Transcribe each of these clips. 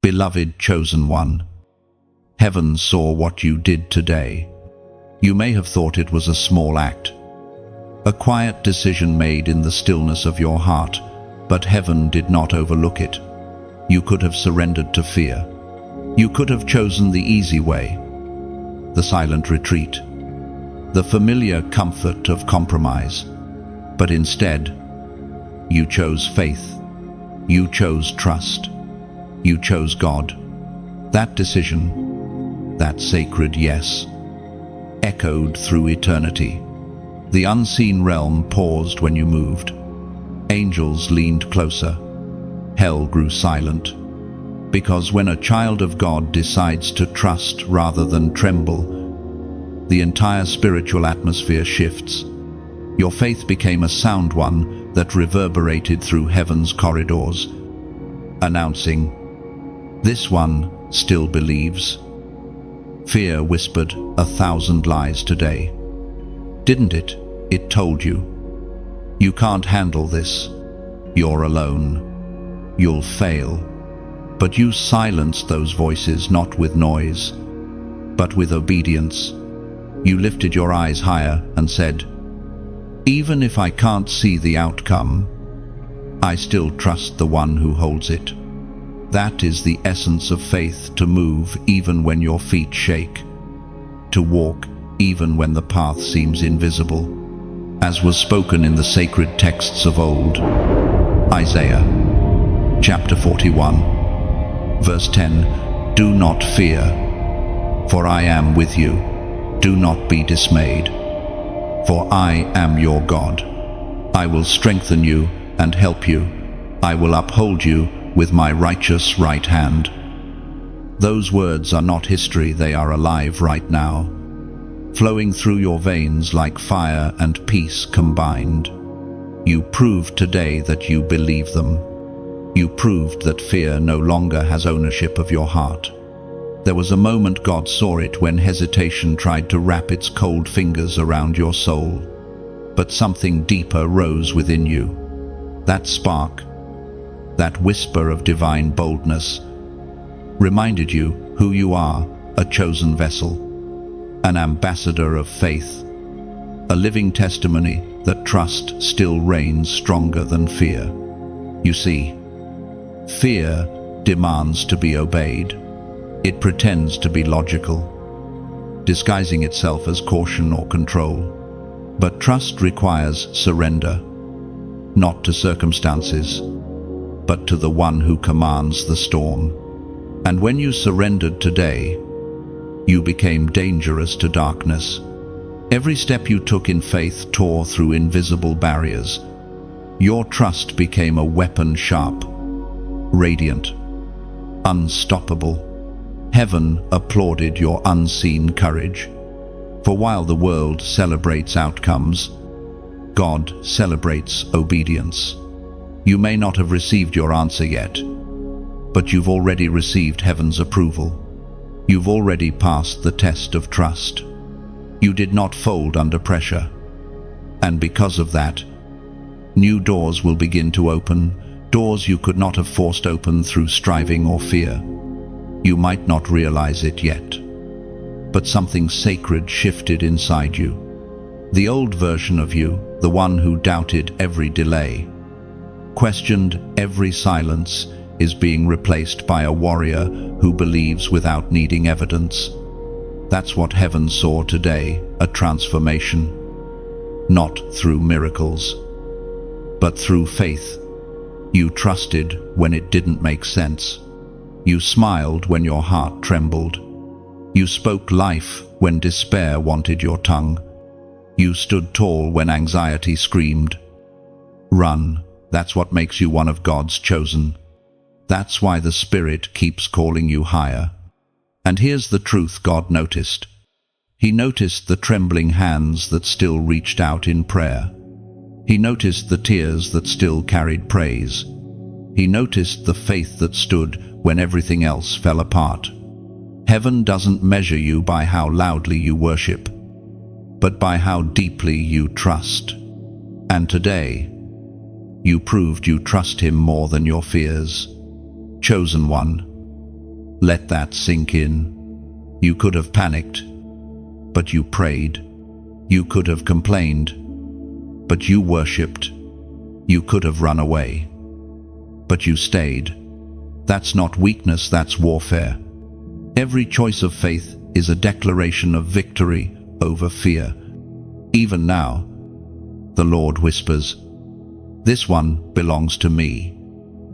Beloved chosen one, heaven saw what you did today. You may have thought it was a small act, a quiet decision made in the stillness of your heart, but heaven did not overlook it. You could have surrendered to fear. You could have chosen the easy way, the silent retreat, the familiar comfort of compromise. But instead, you chose faith. You chose trust. You chose God. That decision, that sacred yes, echoed through eternity. The unseen realm paused when you moved. Angels leaned closer. Hell grew silent. Because when a child of God decides to trust rather than tremble, the entire spiritual atmosphere shifts. Your faith became a sound one that reverberated through heaven's corridors, announcing, "This one still believes." Fear whispered 1,000 lies today. Didn't it? It told you. You can't handle this. You're alone. You'll fail. But you silenced those voices not with noise, but with obedience. You lifted your eyes higher and said, "Even if I can't see the outcome, I still trust the one who holds it." That is the essence of faith, to move even when your feet shake, to walk even when the path seems invisible, as was spoken in the sacred texts of old. Isaiah, chapter 41, verse 10, "Do not fear, for I am with you. Do not be dismayed, for I am your God. I will strengthen you and help you. I will uphold you with my righteous right hand." Those words are not history, they are alive right now, flowing through your veins like fire and peace combined. You proved today that you believe them. You proved that fear no longer has ownership of your heart. There was a moment God saw it when hesitation tried to wrap its cold fingers around your soul. But something deeper rose within you. That spark, that whisper of divine boldness, reminded you who you are, a chosen vessel, an ambassador of faith, a living testimony that trust still reigns stronger than fear. You see, fear demands to be obeyed. It pretends to be logical, disguising itself as caution or control. But trust requires surrender, not to circumstances, but to the one who commands the storm. And when you surrendered today, you became dangerous to darkness. Every step you took in faith tore through invisible barriers. Your trust became a weapon sharp, radiant, unstoppable. Heaven applauded your unseen courage. For while the world celebrates outcomes, God celebrates obedience. You may not have received your answer yet, but you've already received heaven's approval. You've already passed the test of trust. You did not fold under pressure. And because of that, new doors will begin to open, doors you could not have forced open through striving or fear. You might not realize it yet, but something sacred shifted inside you. The old version of you, the one who doubted every delay, questioned every silence, is being replaced by a warrior who believes without needing evidence. That's what heaven saw today, a transformation. Not through miracles, but through faith. You trusted when it didn't make sense. You smiled when your heart trembled. You spoke life when despair wanted your tongue. You stood tall when anxiety screamed. Run, that's what makes you one of God's chosen. That's why the Spirit keeps calling you higher. And here's the truth God noticed. He noticed the trembling hands that still reached out in prayer. He noticed the tears that still carried praise. He noticed the faith that stood when everything else fell apart. Heaven doesn't measure you by how loudly you worship, but by how deeply you trust. And today, you proved you trust Him more than your fears. Chosen one, Let that sink in. You could have panicked, but you prayed. You could have complained, but you worshipped. You could have run away, but you stayed. That's not weakness, that's warfare. Every choice of faith is a declaration of victory over fear. Even now, the Lord whispers, "This one belongs to me."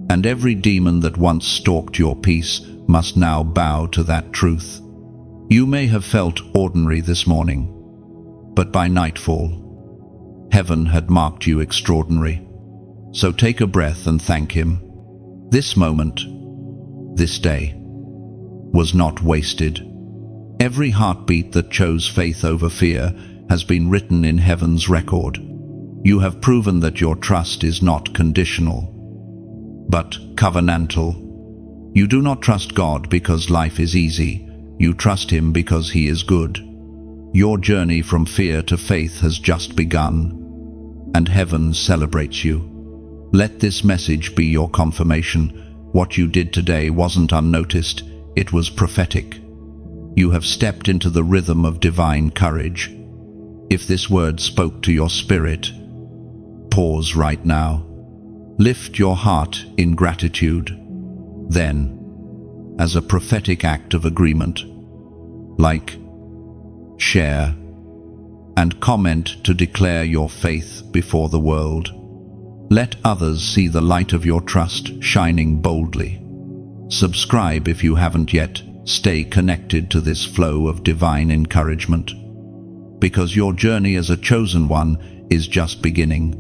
And every demon that once stalked your peace must now bow to that truth. You may have felt ordinary this morning, but by nightfall, heaven had marked you extraordinary. So take a breath and thank Him. This moment, this day, was not wasted. Every heartbeat that chose faith over fear has been written in heaven's record. You have proven that your trust is not conditional, but covenantal. You do not trust God because life is easy. You trust Him because He is good. Your journey from fear to faith has just begun, and heaven celebrates you. Let this message be your confirmation. What you did today wasn't unnoticed, it was prophetic. You have stepped into the rhythm of divine courage. If this word spoke to your spirit, pause right now. Lift your heart in gratitude. Then, as a prophetic act of agreement, like, share, and comment to declare your faith before the world. Let others see the light of your trust shining boldly. Subscribe if you haven't yet. Stay connected to this flow of divine encouragement, because your journey as a chosen one is just beginning.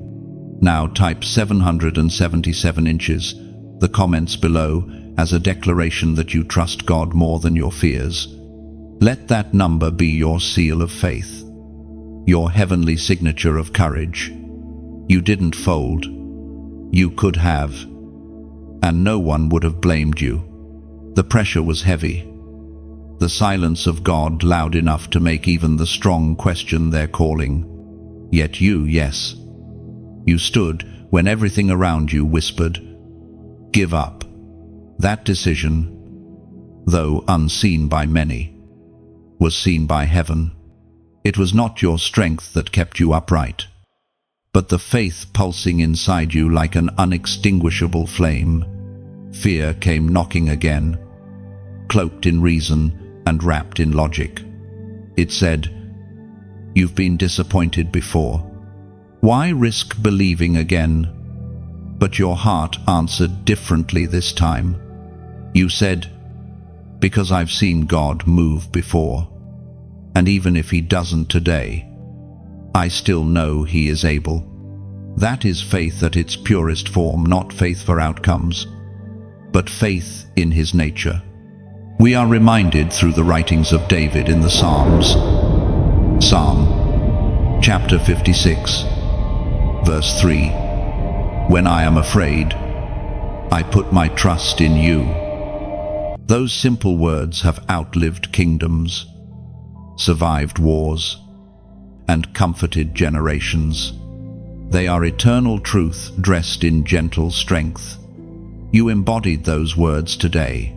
Now type 777 inches, the comments below, as a declaration that you trust God more than your fears. Let that number be your seal of faith, your heavenly signature of courage. You didn't fold. You could have, and no one would have blamed you. The pressure was heavy, the silence of God loud enough to make even the strong question their calling. Yet you, yes, you stood when everything around you whispered, "Give up." That decision, though unseen by many, was seen by heaven. It was not your strength that kept you upright, but the faith pulsing inside you like an unextinguishable flame. Fear came knocking again, cloaked in reason and wrapped in logic. It said, "You've been disappointed before. Why risk believing again?" But your heart answered differently this time. You said, "Because I've seen God move before. And even if He doesn't today, I still know He is able." That is faith at its purest form, not faith for outcomes, but faith in His nature. We are reminded through the writings of David in the Psalms. Psalm chapter 56, verse 3. "When I am afraid, I put my trust in you." Those simple words have outlived kingdoms, survived wars, and comforted generations. They are eternal truth dressed in gentle strength. You embodied those words today.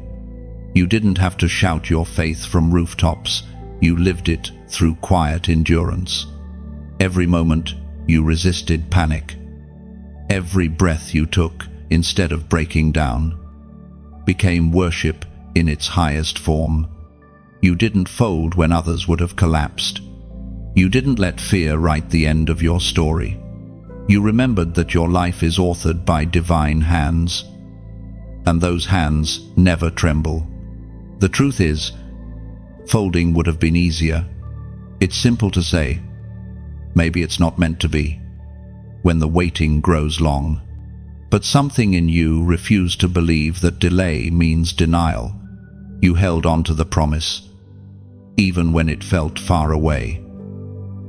You didn't have to shout your faith from rooftops. You lived it through quiet endurance. Every moment you resisted panic. Every breath you took, instead of breaking down, became worship in its highest form. You didn't fold when others would have collapsed. You didn't let fear write the end of your story. You remembered that your life is authored by divine hands, and those hands never tremble. The truth is, folding would have been easier. It's simple to say, maybe it's not meant to be, when the waiting grows long. But something in you refused to believe that delay means denial. You held on to the promise, even when it felt far away,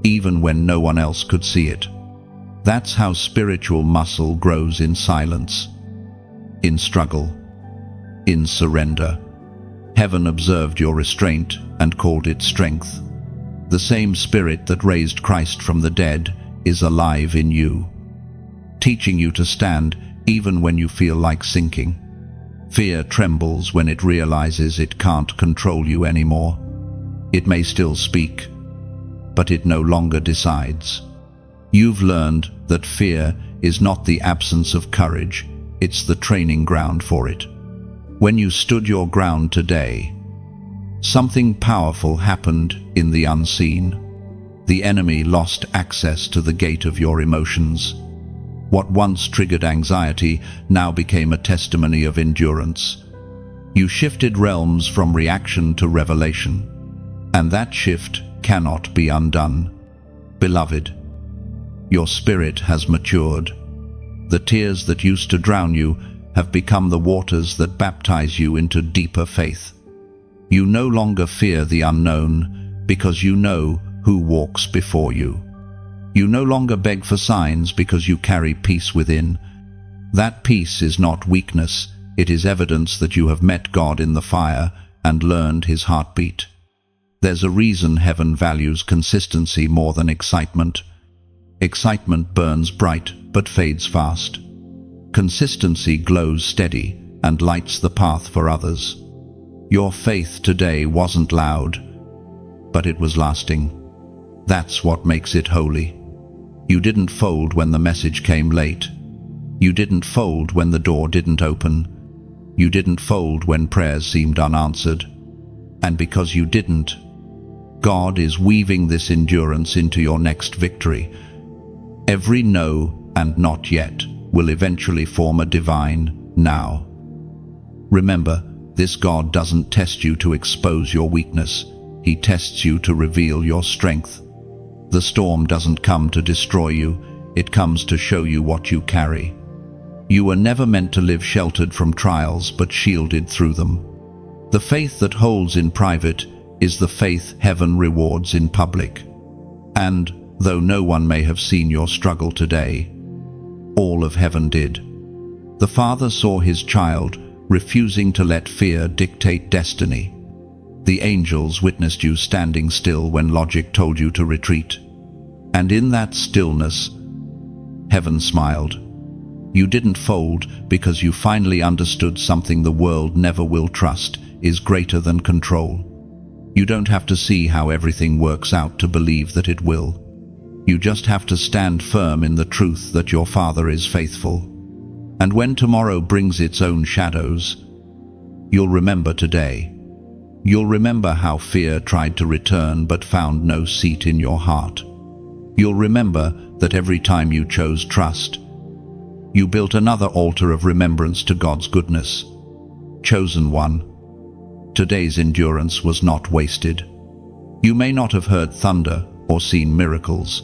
even when no one else could see it. That's how spiritual muscle grows in silence, in struggle, in surrender. Heaven observed your restraint and called it strength. The same Spirit that raised Christ from the dead is alive in you, teaching you to stand even when you feel like sinking. Fear trembles when it realizes it can't control you anymore. It may still speak, but it no longer decides. You've learned that fear is not the absence of courage, it's the training ground for it. When you stood your ground today, something powerful happened in the unseen. The enemy lost access to the gate of your emotions. What once triggered anxiety now became a testimony of endurance. You shifted realms from reaction to revelation, and that shift cannot be undone. Beloved, your spirit has matured. The tears that used to drown you have become the waters that baptize you into deeper faith. You no longer fear the unknown because you know who walks before you. You no longer beg for signs because you carry peace within. That peace is not weakness, it is evidence that you have met God in the fire and learned his heartbeat. There's a reason heaven values consistency more than excitement. Excitement burns bright but fades fast. Consistency glows steady and lights the path for others. Your faith today wasn't loud, but it was lasting. That's what makes it holy. You didn't fold when the message came late. You didn't fold when the door didn't open. You didn't fold when prayers seemed unanswered. And because you didn't, God is weaving this endurance into your next victory. Every no and not yet will eventually form a divine now. Remember, this God doesn't test you to expose your weakness. He tests you to reveal your strength. The storm doesn't come to destroy you, it comes to show you what you carry. You were never meant to live sheltered from trials, but shielded through them. The faith that holds in private is the faith heaven rewards in public. And, though no one may have seen your struggle today, all of heaven did. The Father saw his child refusing to let fear dictate destiny. The angels witnessed you standing still when logic told you to retreat. And in that stillness, heaven smiled. You didn't fold because you finally understood something the world never will trust is greater than control. You don't have to see how everything works out to believe that it will. You just have to stand firm in the truth that your Father is faithful. And when tomorrow brings its own shadows, you'll remember today. You'll remember how fear tried to return but found no seat in your heart. You'll remember that every time you chose trust, you built another altar of remembrance to God's goodness. Chosen one, today's endurance was not wasted. You may not have heard thunder or seen miracles,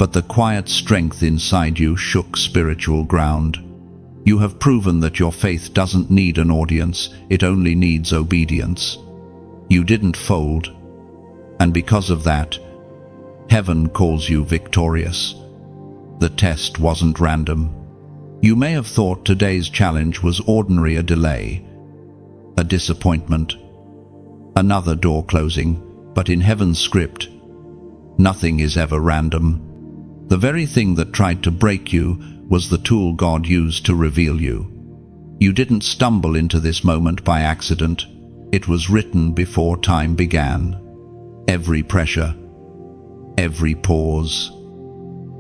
but the quiet strength inside you shook spiritual ground. You have proven that your faith doesn't need an audience, it only needs obedience. You didn't fold, and because of that, heaven calls you victorious. The test wasn't random. You may have thought today's challenge was ordinary, a delay, a disappointment, another door closing, but in heaven's script, nothing is ever random. The very thing that tried to break you was the tool God used to reveal you. You didn't stumble into this moment by accident. It was written before time began. Every pressure, every pause,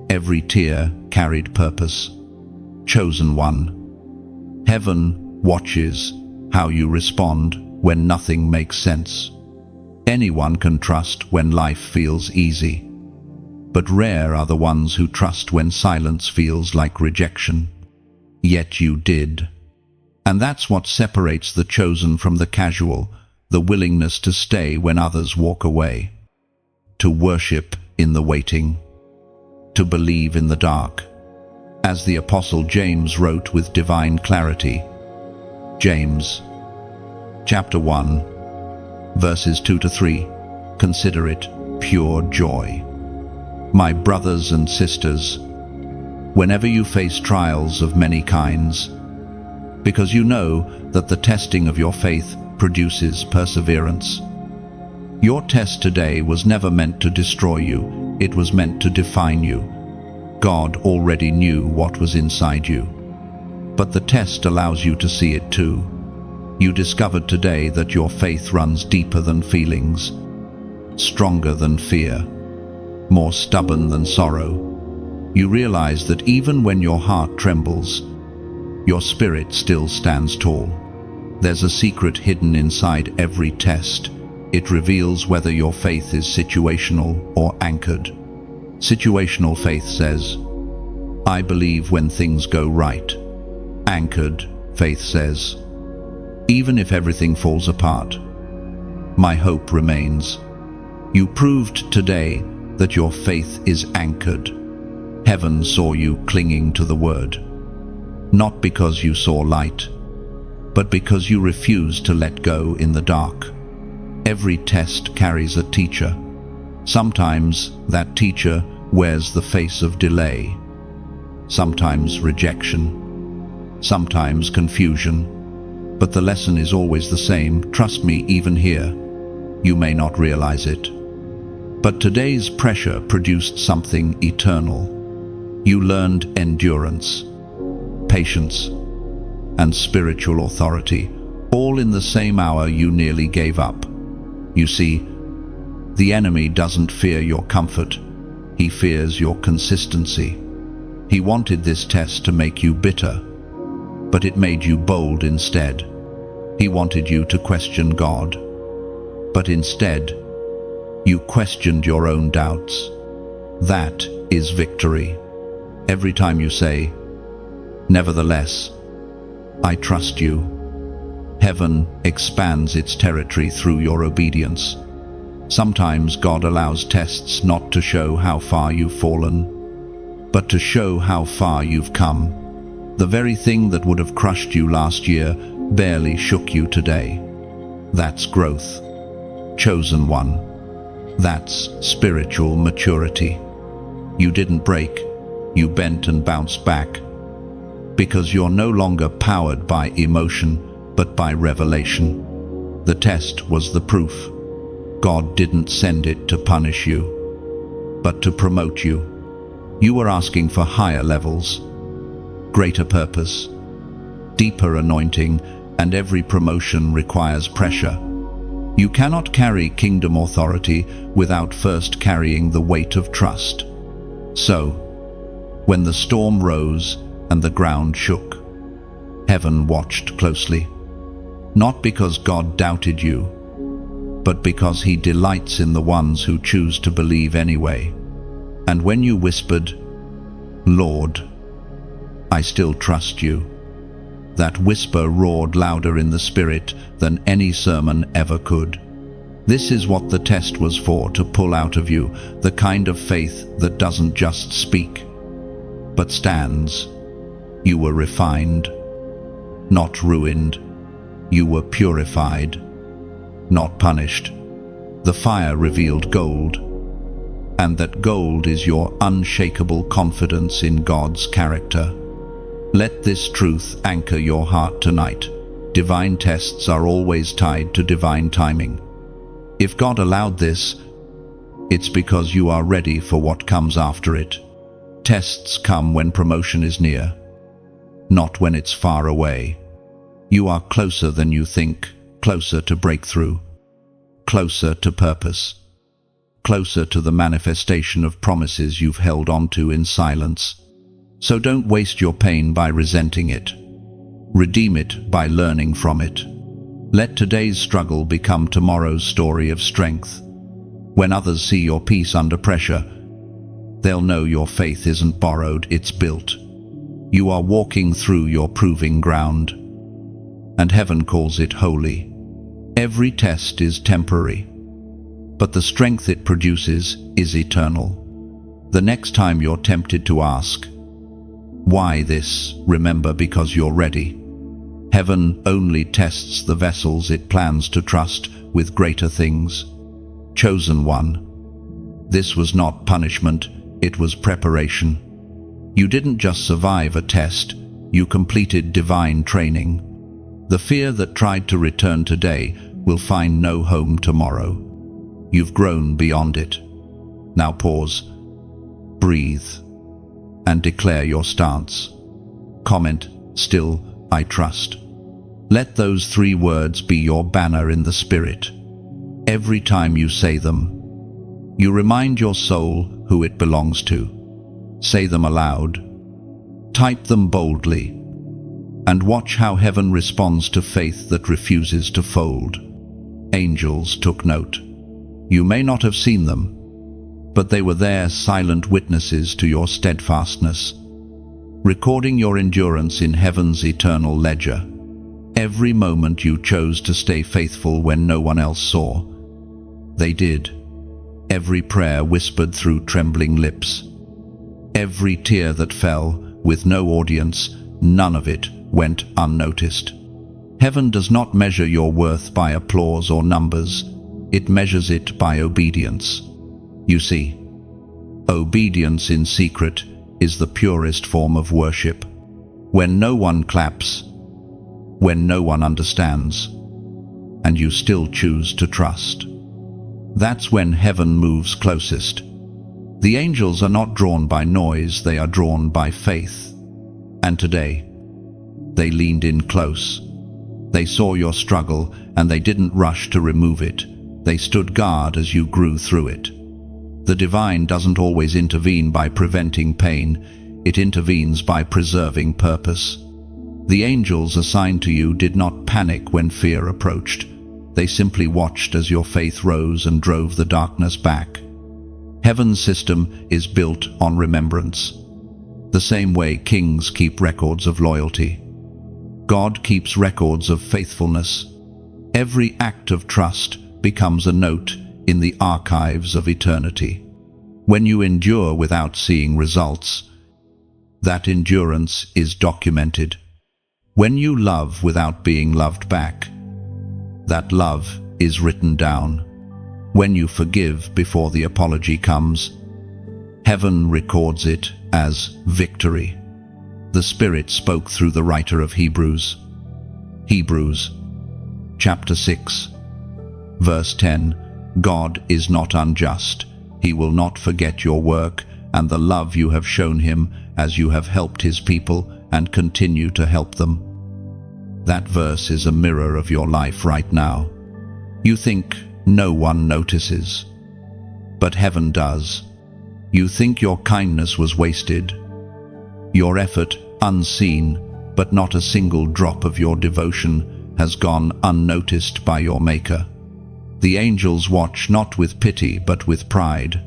every tear carried purpose. Chosen one, heaven watches how you respond when nothing makes sense. Anyone can trust when life feels easy, but rare are the ones who trust when silence feels like rejection. Yet you did. And that's what separates the chosen from the casual, the willingness to stay when others walk away, to worship in the waiting, to believe in the dark. As the Apostle James wrote with divine clarity, James, chapter 1, verses 2-3, consider it pure joy, my brothers and sisters, whenever you face trials of many kinds, because you know that the testing of your faith produces perseverance. Your test today was never meant to destroy you, it was meant to define you. God already knew what was inside you, But the test allows you to see it too. You discovered today that your faith runs deeper than feelings, stronger than fear, more stubborn than sorrow. You realize that even when your heart trembles, your spirit still stands tall. There's a secret hidden inside every test. It reveals whether your faith is situational or anchored. Situational faith says, I believe when things go right. Anchored faith says, even if everything falls apart, my hope remains. You proved today that your faith is anchored. Heaven saw you clinging to the word, not because you saw light, but because you refused to let go in the dark. Every test carries a teacher. Sometimes that teacher wears the face of delay, sometimes rejection, sometimes confusion, but the lesson is always the same. Trust me, even here, you may not realize it. But today's pressure produced something eternal. You learned endurance, patience, and spiritual authority, all in the same hour you nearly gave up. You see, the enemy doesn't fear your comfort, he fears your consistency. He wanted this test to make you bitter, but it made you bold instead. He wanted you to question God, but instead, you questioned your own doubts. That is victory. Every time you say, nevertheless, I trust you, heaven expands its territory through your obedience. Sometimes God allows tests not to show how far you've fallen, but to show how far you've come. The very thing that would have crushed you last year barely shook you today. That's growth. Chosen one. That's spiritual maturity. You didn't break. You bent and bounced back, because you're no longer powered by emotion, but by revelation. The test was the proof. God didn't send it to punish you, but to promote you. You were asking for higher levels, greater purpose, deeper anointing, and every promotion requires pressure. You cannot carry kingdom authority without first carrying the weight of trust. So, when the storm rose and the ground shook, heaven watched closely, not because God doubted you, but because he delights in the ones who choose to believe anyway. And when you whispered, Lord, I still trust you, that whisper roared louder in the spirit than any sermon ever could. This is what the test was for, to pull out of you the kind of faith that doesn't just speak, but stands. You were refined, not ruined. You were purified, not punished. The fire revealed gold, and that gold is your unshakable confidence in God's character. Let this truth anchor your heart tonight. Divine tests are always tied to divine timing. If God allowed this, it's because you are ready for what comes after it. Tests come when promotion is near, not when it's far away. You are closer than you think, closer to breakthrough, closer to purpose, closer to the manifestation of promises you've held onto in silence. So don't waste your pain by resenting it. Redeem it by learning from it. Let today's struggle become tomorrow's story of strength. When others see your peace under pressure, they'll know your faith isn't borrowed, it's built. You are walking through your proving ground, and heaven calls it holy. Every test is temporary, but the strength it produces is eternal. The next time you're tempted to ask, why this? Remember, because you're ready. Heaven only tests the vessels it plans to trust with greater things. Chosen one. This was not punishment, it was preparation. You didn't just survive a test, you completed divine training. The fear that tried to return today will find no home tomorrow. You've grown beyond it. Now pause, breathe, and declare your stance. Comment, still, I trust. Let those 3 words be your banner in the spirit. Every time you say them, you remind your soul who it belongs to. Say them aloud. Type them boldly. And watch how heaven responds to faith that refuses to fold. Angels took note. You may not have seen them, but they were there, silent witnesses to your steadfastness, recording your endurance in heaven's eternal ledger. Every moment you chose to stay faithful when no one else saw, they did. Every prayer whispered through trembling lips. Every tear that fell, with no audience, none of it went unnoticed. Heaven does not measure your worth by applause or numbers. It measures it by obedience. You see, obedience in secret is the purest form of worship. When no one claps, when no one understands, and you still choose to trust. That's when heaven moves closest. The angels are not drawn by noise, they are drawn by faith. And today, they leaned in close. They saw your struggle, and they didn't rush to remove it. They stood guard as you grew through it. The divine doesn't always intervene by preventing pain, it intervenes by preserving purpose. The angels assigned to you did not panic when fear approached. They simply watched as your faith rose and drove the darkness back. Heaven's system is built on remembrance. The same way kings keep records of loyalty, God keeps records of faithfulness. Every act of trust becomes a note in the archives of eternity. When you endure without seeing results, that endurance is documented. When you love without being loved back, that love is written down. When you forgive before the apology comes, heaven records it as victory. The Spirit spoke through the writer of Hebrews. Hebrews, chapter 6, verse 10. God is not unjust. He will not forget your work and the love you have shown him as you have helped his people and continue to help them. That verse is a mirror of your life right now. You think no one notices, but heaven does. You think your kindness was wasted, your effort unseen, but not a single drop of your devotion has gone unnoticed by your Maker. The angels watch not with pity but with pride.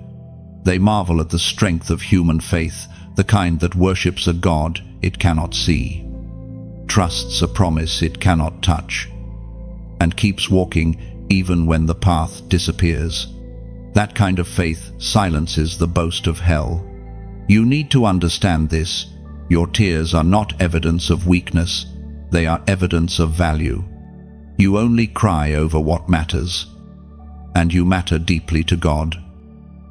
They marvel at the strength of human faith, the kind that worships a God it cannot see, trusts a promise it cannot touch, and keeps walking even when the path disappears. That kind of faith silences the boast of hell. You need to understand this. Your tears are not evidence of weakness, they are evidence of value. You only cry over what matters, and you matter deeply to God.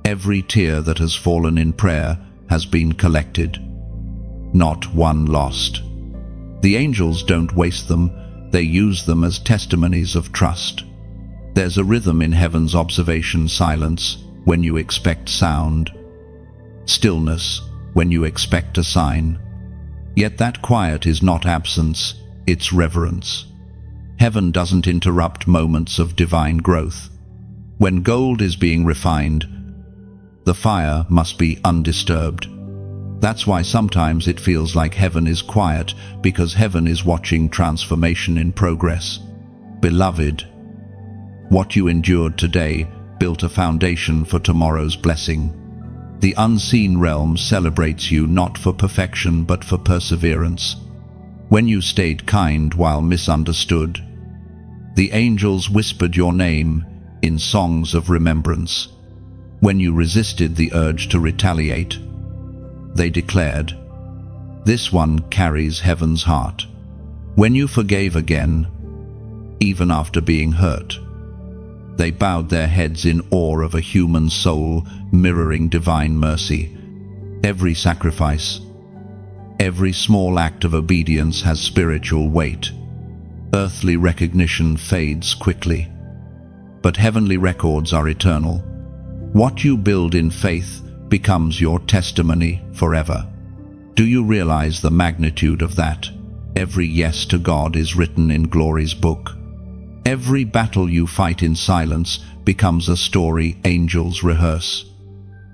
Every tear that has fallen in prayer has been collected, not one lost. The angels don't waste them, they use them as testimonies of trust. There's a rhythm in heaven's observation: silence when you expect sound, stillness when you expect a sign. Yet that quiet is not absence, it's reverence. Heaven doesn't interrupt moments of divine growth. When gold is being refined, the fire must be undisturbed. That's why sometimes it feels like heaven is quiet, because heaven is watching transformation in progress. Beloved, what you endured today built a foundation for tomorrow's blessing. The unseen realm celebrates you not for perfection but for perseverance. When you stayed kind while misunderstood, the angels whispered your name in songs of remembrance. When you resisted the urge to retaliate, they declared, "This one carries heaven's heart." When you forgave again, even after being hurt, they bowed their heads in awe of a human soul mirroring divine mercy. Every sacrifice, every small act of obedience has spiritual weight. Earthly recognition fades quickly, but heavenly records are eternal. What you build in faith becomes your testimony forever. Do you realize the magnitude of that? Every yes to God is written in glory's book. Every battle you fight in silence becomes a story angels rehearse.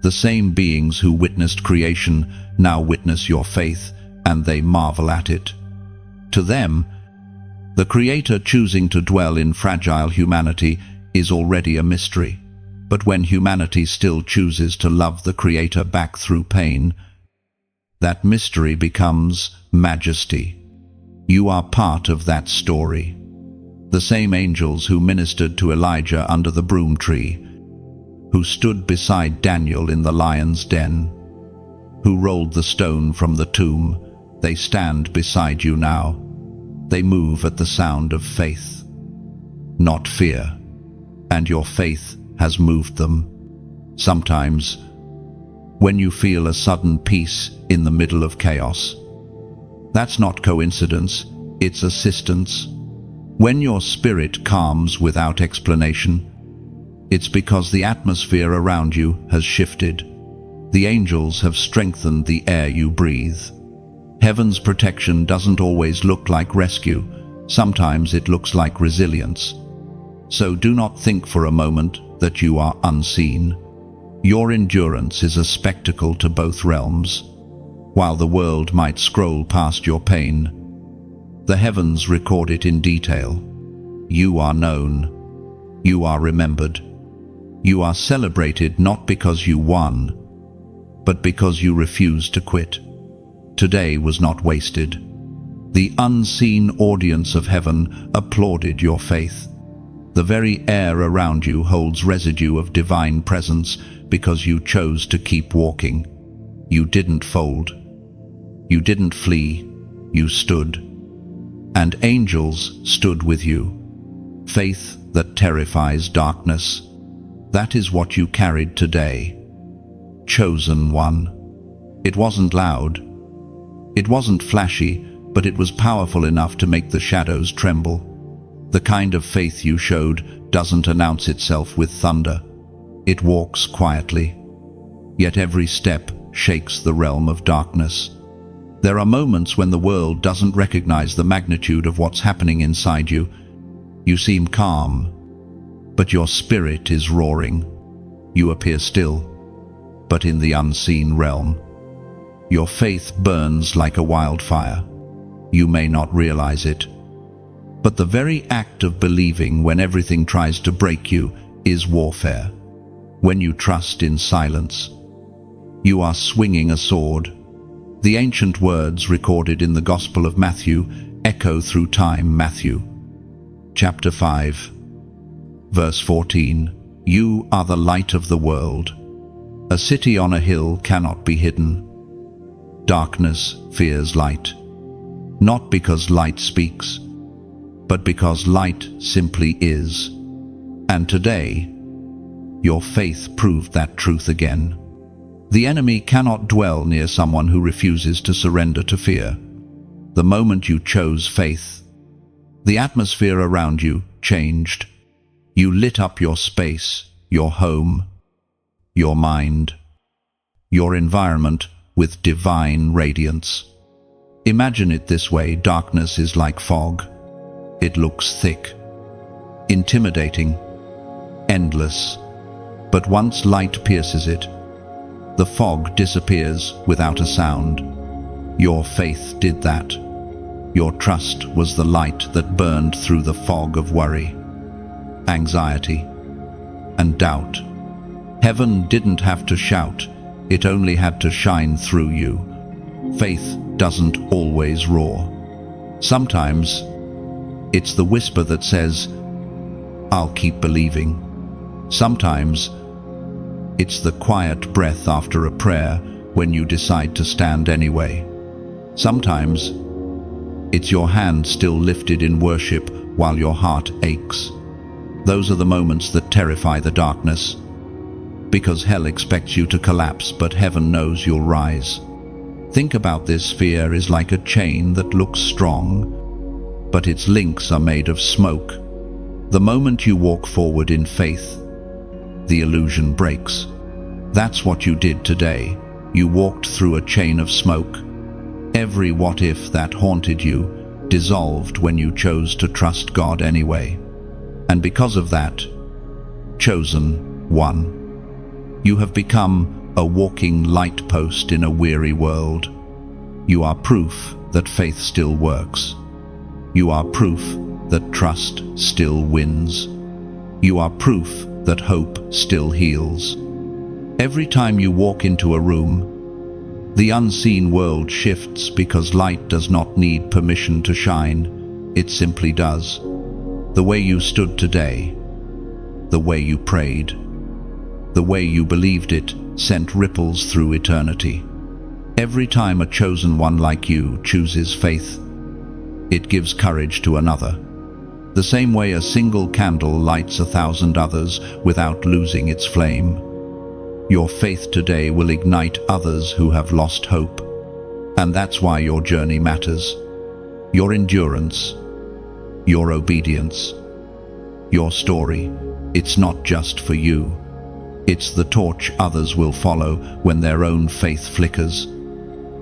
The same beings who witnessed creation now witness your faith, and they marvel at it. To them, the Creator choosing to dwell in fragile humanity is already a mystery. But when humanity still chooses to love the Creator back through pain, that mystery becomes majesty. You are part of that story. The same angels who ministered to Elijah under the broom tree, who stood beside Daniel in the lion's den, who rolled the stone from the tomb, they stand beside you now. They move at the sound of faith, not fear, and your faith has moved them. Sometimes, when you feel a sudden peace in the middle of chaos, that's not coincidence, it's assistance. When your spirit calms without explanation, it's because the atmosphere around you has shifted. The angels have strengthened the air you breathe. Heaven's protection doesn't always look like rescue. Sometimes it looks like resilience. So do not think for a moment that you are unseen. Your endurance is a spectacle to both realms. While the world might scroll past your pain, the heavens record it in detail. You are known. You are remembered. You are celebrated not because you won, but because you refused to quit. Today was not wasted. The unseen audience of heaven applauded your faith. The very air around you holds residue of divine presence because you chose to keep walking. You didn't fold. You didn't flee. You stood. And angels stood with you. Faith that terrifies darkness. That is what you carried today. Chosen one. It wasn't loud. It wasn't flashy, but it was powerful enough to make the shadows tremble. The kind of faith you showed doesn't announce itself with thunder. It walks quietly. Yet every step shakes the realm of darkness. There are moments when the world doesn't recognize the magnitude of what's happening inside you. You seem calm, but your spirit is roaring. You appear still, but in the unseen realm, your faith burns like a wildfire. You may not realize it, but the very act of believing when everything tries to break you is warfare. When you trust in silence, you are swinging a sword. The ancient words recorded in the Gospel of Matthew echo through time. Matthew, chapter 5, verse 14. You are the light of the world. A city on a hill cannot be hidden. Darkness fears light, not because light speaks, but because light simply is. And today, your faith proved that truth again. The enemy cannot dwell near someone who refuses to surrender to fear. The moment you chose faith, the atmosphere around you changed. You lit up your space, your home, your mind, your environment with divine radiance. Imagine it this way: darkness is like fog. It looks thick, intimidating, endless. But once light pierces it, the fog disappears without a sound. Your faith did that. Your trust was the light that burned through the fog of worry, anxiety, and doubt. Heaven didn't have to shout, it only had to shine through you. Faith doesn't always roar. Sometimes it's the whisper that says, "I'll keep believing." Sometimes it's the quiet breath after a prayer when you decide to stand anyway. Sometimes it's your hand still lifted in worship while your heart aches. Those are the moments that terrify the darkness, because hell expects you to collapse, but heaven knows you'll rise. Think about this: fear is like a chain that looks strong, but its links are made of smoke. The moment you walk forward in faith, the illusion breaks. That's what you did today. You walked through a chain of smoke. Every what if that haunted you dissolved when you chose to trust God anyway. And because of that, chosen one, you have become a walking light post in a weary world. You are proof that faith still works. You are proof that trust still wins. You are proof that hope still heals. Every time you walk into a room, the unseen world shifts because light does not need permission to shine. It simply does. The way you stood today, the way you prayed, the way you believed it sent ripples through eternity. Every time a chosen one like you chooses faith, it gives courage to another. The same way a single candle lights 1,000 others without losing its flame. Your faith today will ignite others who have lost hope. And that's why your journey matters. Your endurance, your obedience, your story. It's not just for you. It's the torch others will follow when their own faith flickers.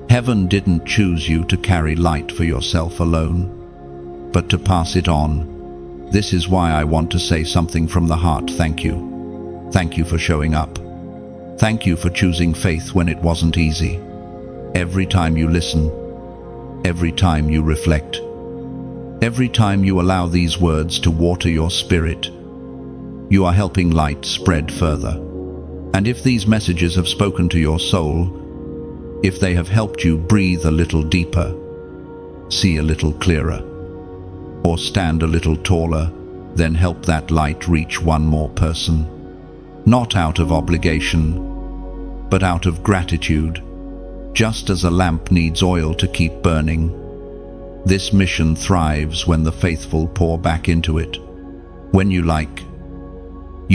Heaven didn't choose you to carry light for yourself alone, but to pass it on. This is why I want to say something from the heart. Thank you. Thank you for showing up. Thank you for choosing faith when it wasn't easy. Every time you listen, every time you reflect, every time you allow these words to water your spirit, you are helping light spread further. And if these messages have spoken to your soul, if they have helped you breathe a little deeper, see a little clearer, or stand a little taller, then help that light reach one more person. Not out of obligation, but out of gratitude. Just as a lamp needs oil to keep burning, this mission thrives when the faithful pour back into it. When you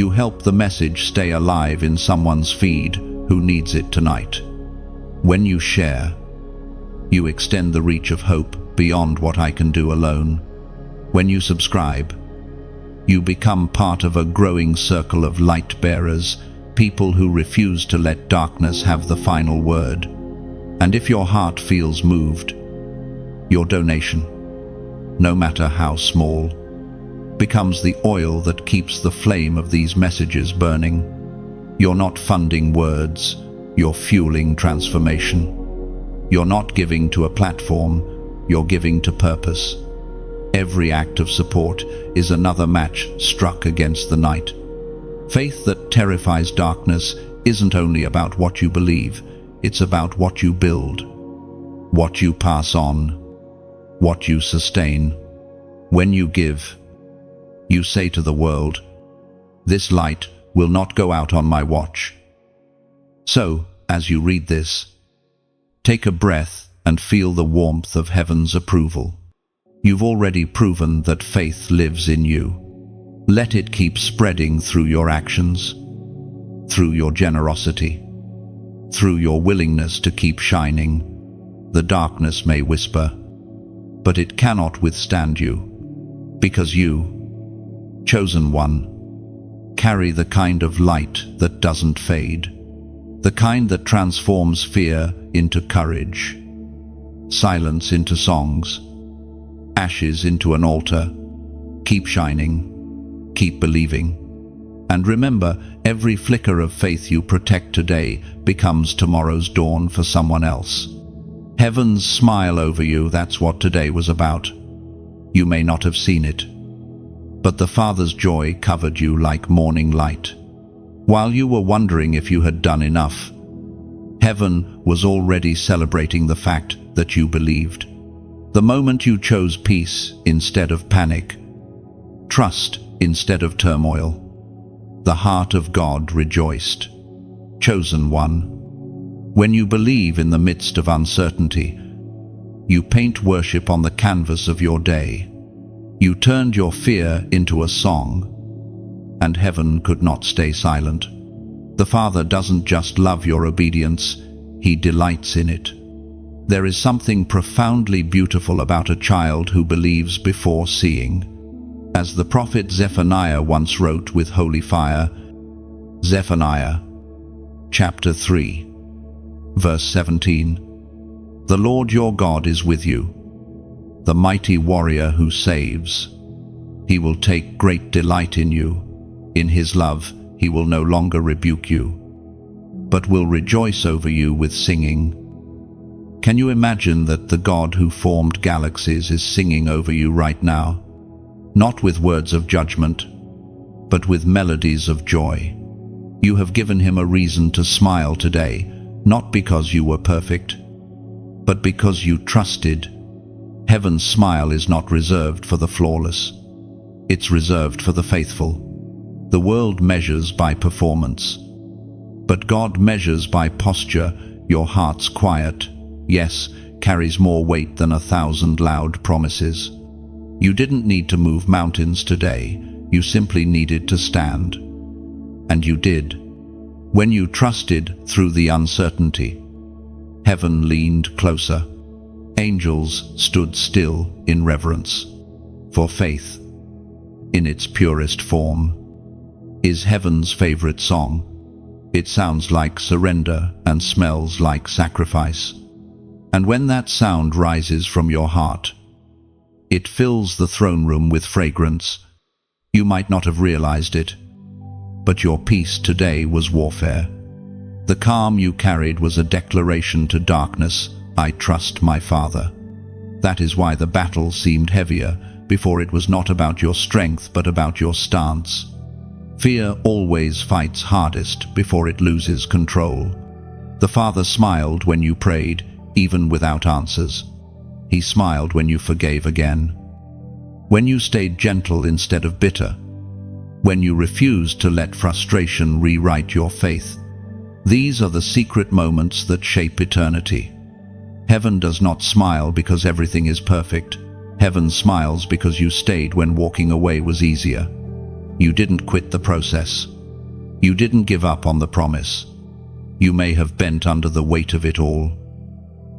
help the message stay alive in someone's feed who needs it tonight. When you share, you extend the reach of hope beyond what I can do alone. When you subscribe, you become part of a growing circle of light bearers, people who refuse to let darkness have the final word. And if your heart feels moved, your donation, no matter how small, becomes the oil that keeps the flame of these messages burning. You're not funding words, you're fueling transformation. You're not giving to a platform, you're giving to purpose. Every act of support is another match struck against the night. Faith that terrifies darkness isn't only about what you believe, it's about what you build, what you pass on, what you sustain. When you give, you say to the world, this light will not go out on my watch. So, as you read this, take a breath and feel the warmth of heaven's approval. You've already proven that faith lives in you. Let it keep spreading through your actions, through your generosity, through your willingness to keep shining. The darkness may whisper, but it cannot withstand you, because you, chosen one, carry the kind of light that doesn't fade, the kind that transforms fear into courage, silence into songs, ashes into an altar. Keep shining, keep believing. And remember, every flicker of faith you protect today becomes tomorrow's dawn for someone else. Heaven's smile over you, that's what today was about. You may not have seen it, but the Father's joy covered you like morning light. While you were wondering if you had done enough, heaven was already celebrating the fact that you believed. The moment you chose peace instead of panic, trust instead of turmoil, the heart of God rejoiced. Chosen one, when you believe in the midst of uncertainty, you paint worship on the canvas of your day. You turned your fear into a song, and heaven could not stay silent. The Father doesn't just love your obedience, He delights in it. There is something profoundly beautiful about a child who believes before seeing. As the prophet Zephaniah once wrote with holy fire, Zephaniah, chapter 3, verse 17, "The Lord your God is with you, the mighty warrior who saves. He will take great delight in you. In his love, he will no longer rebuke you, but will rejoice over you with singing. Can you imagine that the God who formed galaxies is singing over you right now? Not with words of judgment, but with melodies of joy. You have given him a reason to smile today, not because you were perfect, but because you trusted. Heaven's smile is not reserved for the flawless. It's reserved for the faithful. The world measures by performance, but God measures by posture. Your heart's quiet, yes, carries more weight than 1,000 loud promises. You didn't need to move mountains today. You simply needed to stand. And you did. When you trusted through the uncertainty, heaven leaned closer. Angels stood still in reverence. For faith, in its purest form, is heaven's favorite song. It sounds like surrender and smells like sacrifice. And when that sound rises from your heart, it fills the throne room with fragrance. You might not have realized it, but your peace today was warfare. The calm you carried was a declaration to darkness, I trust my Father. That is why the battle seemed heavier, before it was not about your strength but about your stance. Fear always fights hardest before it loses control. The Father smiled when you prayed, even without answers. He smiled when you forgave again. When you stayed gentle instead of bitter. When you refused to let frustration rewrite your faith. These are the secret moments that shape eternity. Heaven does not smile because everything is perfect. Heaven smiles because you stayed when walking away was easier. You didn't quit the process. You didn't give up on the promise. You may have bent under the weight of it all,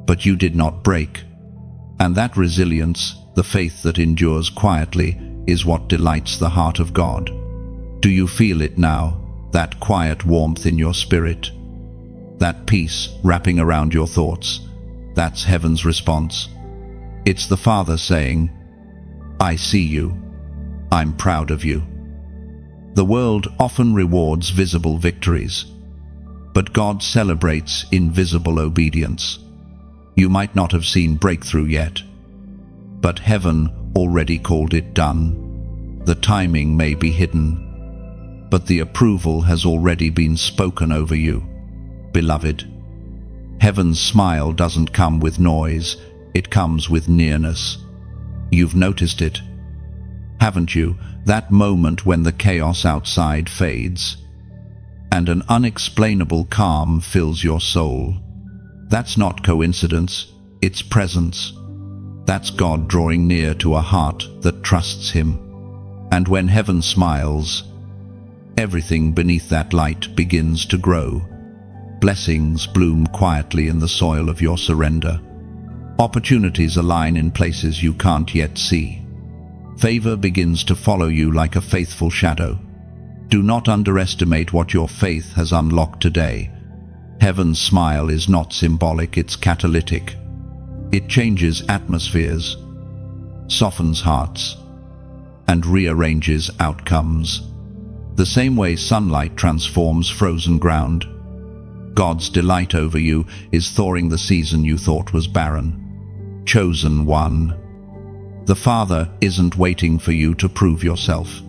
but you did not break. And that resilience, the faith that endures quietly, is what delights the heart of God. Do you feel it now, that quiet warmth in your spirit? That peace wrapping around your thoughts? That's heaven's response. It's the Father saying, I see you. I'm proud of you. The world often rewards visible victories, but God celebrates invisible obedience. You might not have seen breakthrough yet, but heaven already called it done. The timing may be hidden, but the approval has already been spoken over you. Beloved, heaven's smile doesn't come with noise, it comes with nearness. You've noticed it, haven't you? That moment when the chaos outside fades, and an unexplainable calm fills your soul. That's not coincidence, it's presence. That's God drawing near to a heart that trusts Him. And when heaven smiles, everything beneath that light begins to grow. Blessings bloom quietly in the soil of your surrender. Opportunities align in places you can't yet see. Favor begins to follow you like a faithful shadow. Do not underestimate what your faith has unlocked today. Heaven's smile is not symbolic, it's catalytic. It changes atmospheres, softens hearts, and rearranges outcomes. The same way sunlight transforms frozen ground. God's delight over you is thawing the season you thought was barren. Chosen one. The Father isn't waiting for you to prove yourself.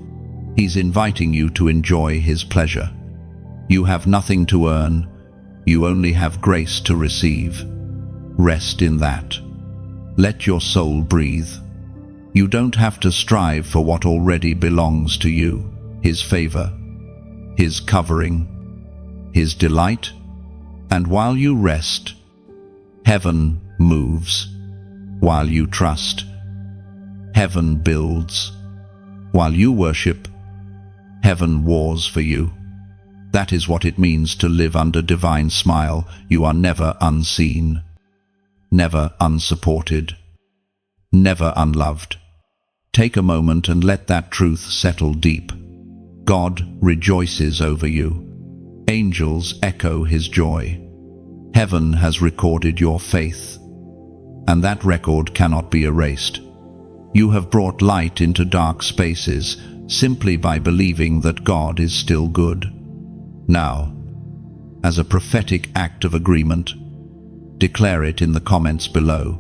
He's inviting you to enjoy His pleasure. You have nothing to earn. You only have grace to receive. Rest in that. Let your soul breathe. You don't have to strive for what already belongs to you. His favor, His covering, His delight. And while you rest, heaven moves. While you trust, heaven builds. While you worship, heaven wars for you. That is what it means to live under divine smile. You are never unseen, never unsupported, never unloved. Take a moment and let that truth settle deep. God rejoices over you. Angels echo His joy. Heaven has recorded your faith. and that record cannot be erased. You have brought light into dark spaces simply by believing that God is still good. Now, as a prophetic act of agreement, declare it in the comments below.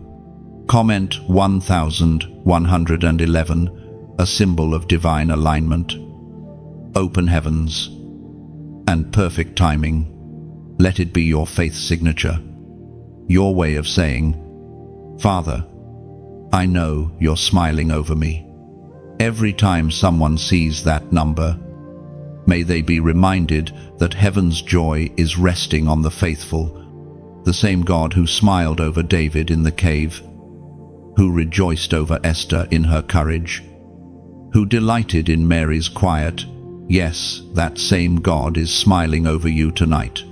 Comment 1111, a symbol of divine alignment, open heavens, and perfect timing. Let it be your faith signature, your way of saying, Father, I know you're smiling over me. Every time someone sees that number, may they be reminded that heaven's joy is resting on the faithful, the same God who smiled over David in the cave, who rejoiced over Esther in her courage, who delighted in Mary's quiet. Yes, that same God is smiling over you tonight.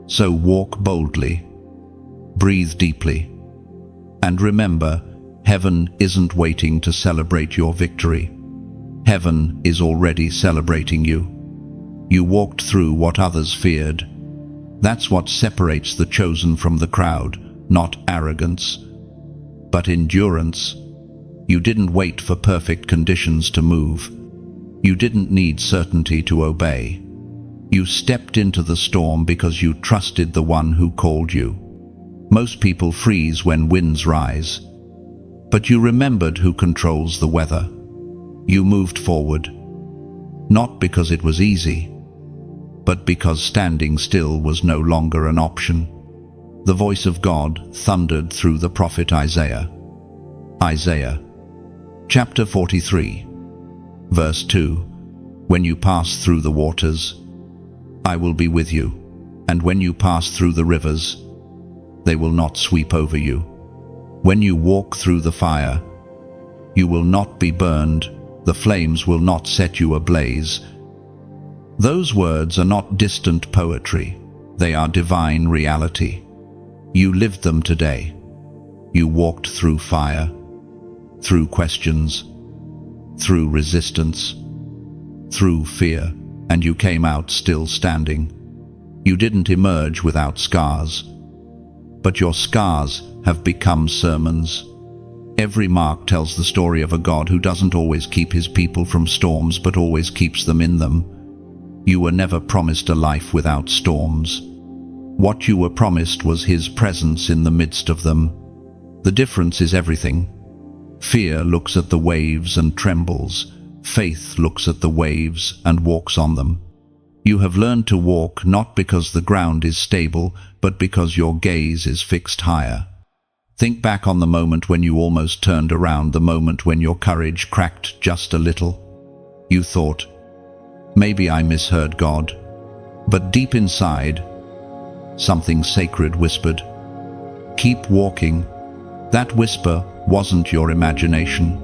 So walk boldly, breathe deeply, and remember, heaven isn't waiting to celebrate your victory. Heaven is already celebrating you. You walked through what others feared. That's what separates the chosen from the crowd, not arrogance, but endurance. You didn't wait for perfect conditions to move. You didn't need certainty to obey. You stepped into the storm because you trusted the one who called you. Most people freeze when winds rise, but you remembered who controls the weather. You moved forward, not because it was easy, but because standing still was no longer an option. The voice of God thundered through the prophet Isaiah. Isaiah, chapter 43, verse 2. When you pass through the waters, I will be with you, and when you pass through the rivers, they will not sweep over you. When you walk through the fire, you will not be burned, the flames will not set you ablaze. Those words are not distant poetry, they are divine reality. You lived them today. You walked through fire, through questions, through resistance, through fear, and you came out still standing. You didn't emerge without scars, but your scars have become sermons. Every mark tells the story of a God who doesn't always keep his people from storms, but always keeps them in them. You were never promised a life without storms. What you were promised was his presence in the midst of them. The difference is everything. Fear looks at the waves and trembles. Faith looks at the waves and walks on them. You have learned to walk not because the ground is stable, but because your gaze is fixed higher. Think back on the moment when you almost turned around, the moment when your courage cracked just a little. You thought, maybe I misheard God. But deep inside, something sacred whispered, keep walking. That whisper wasn't your imagination.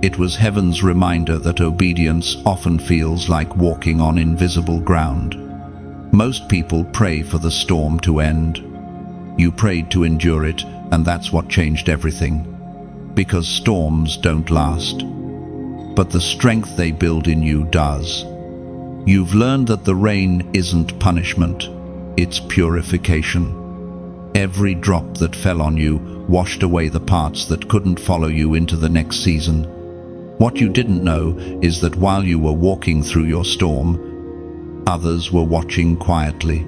It was heaven's reminder that obedience often feels like walking on invisible ground. Most people pray for the storm to end. You prayed to endure it, and that's what changed everything. Because storms don't last, but the strength they build in you does. You've learned that the rain isn't punishment, it's purification. Every drop that fell on you washed away the parts that couldn't follow you into the next season. What you didn't know is that while you were walking through your storm, others were watching quietly.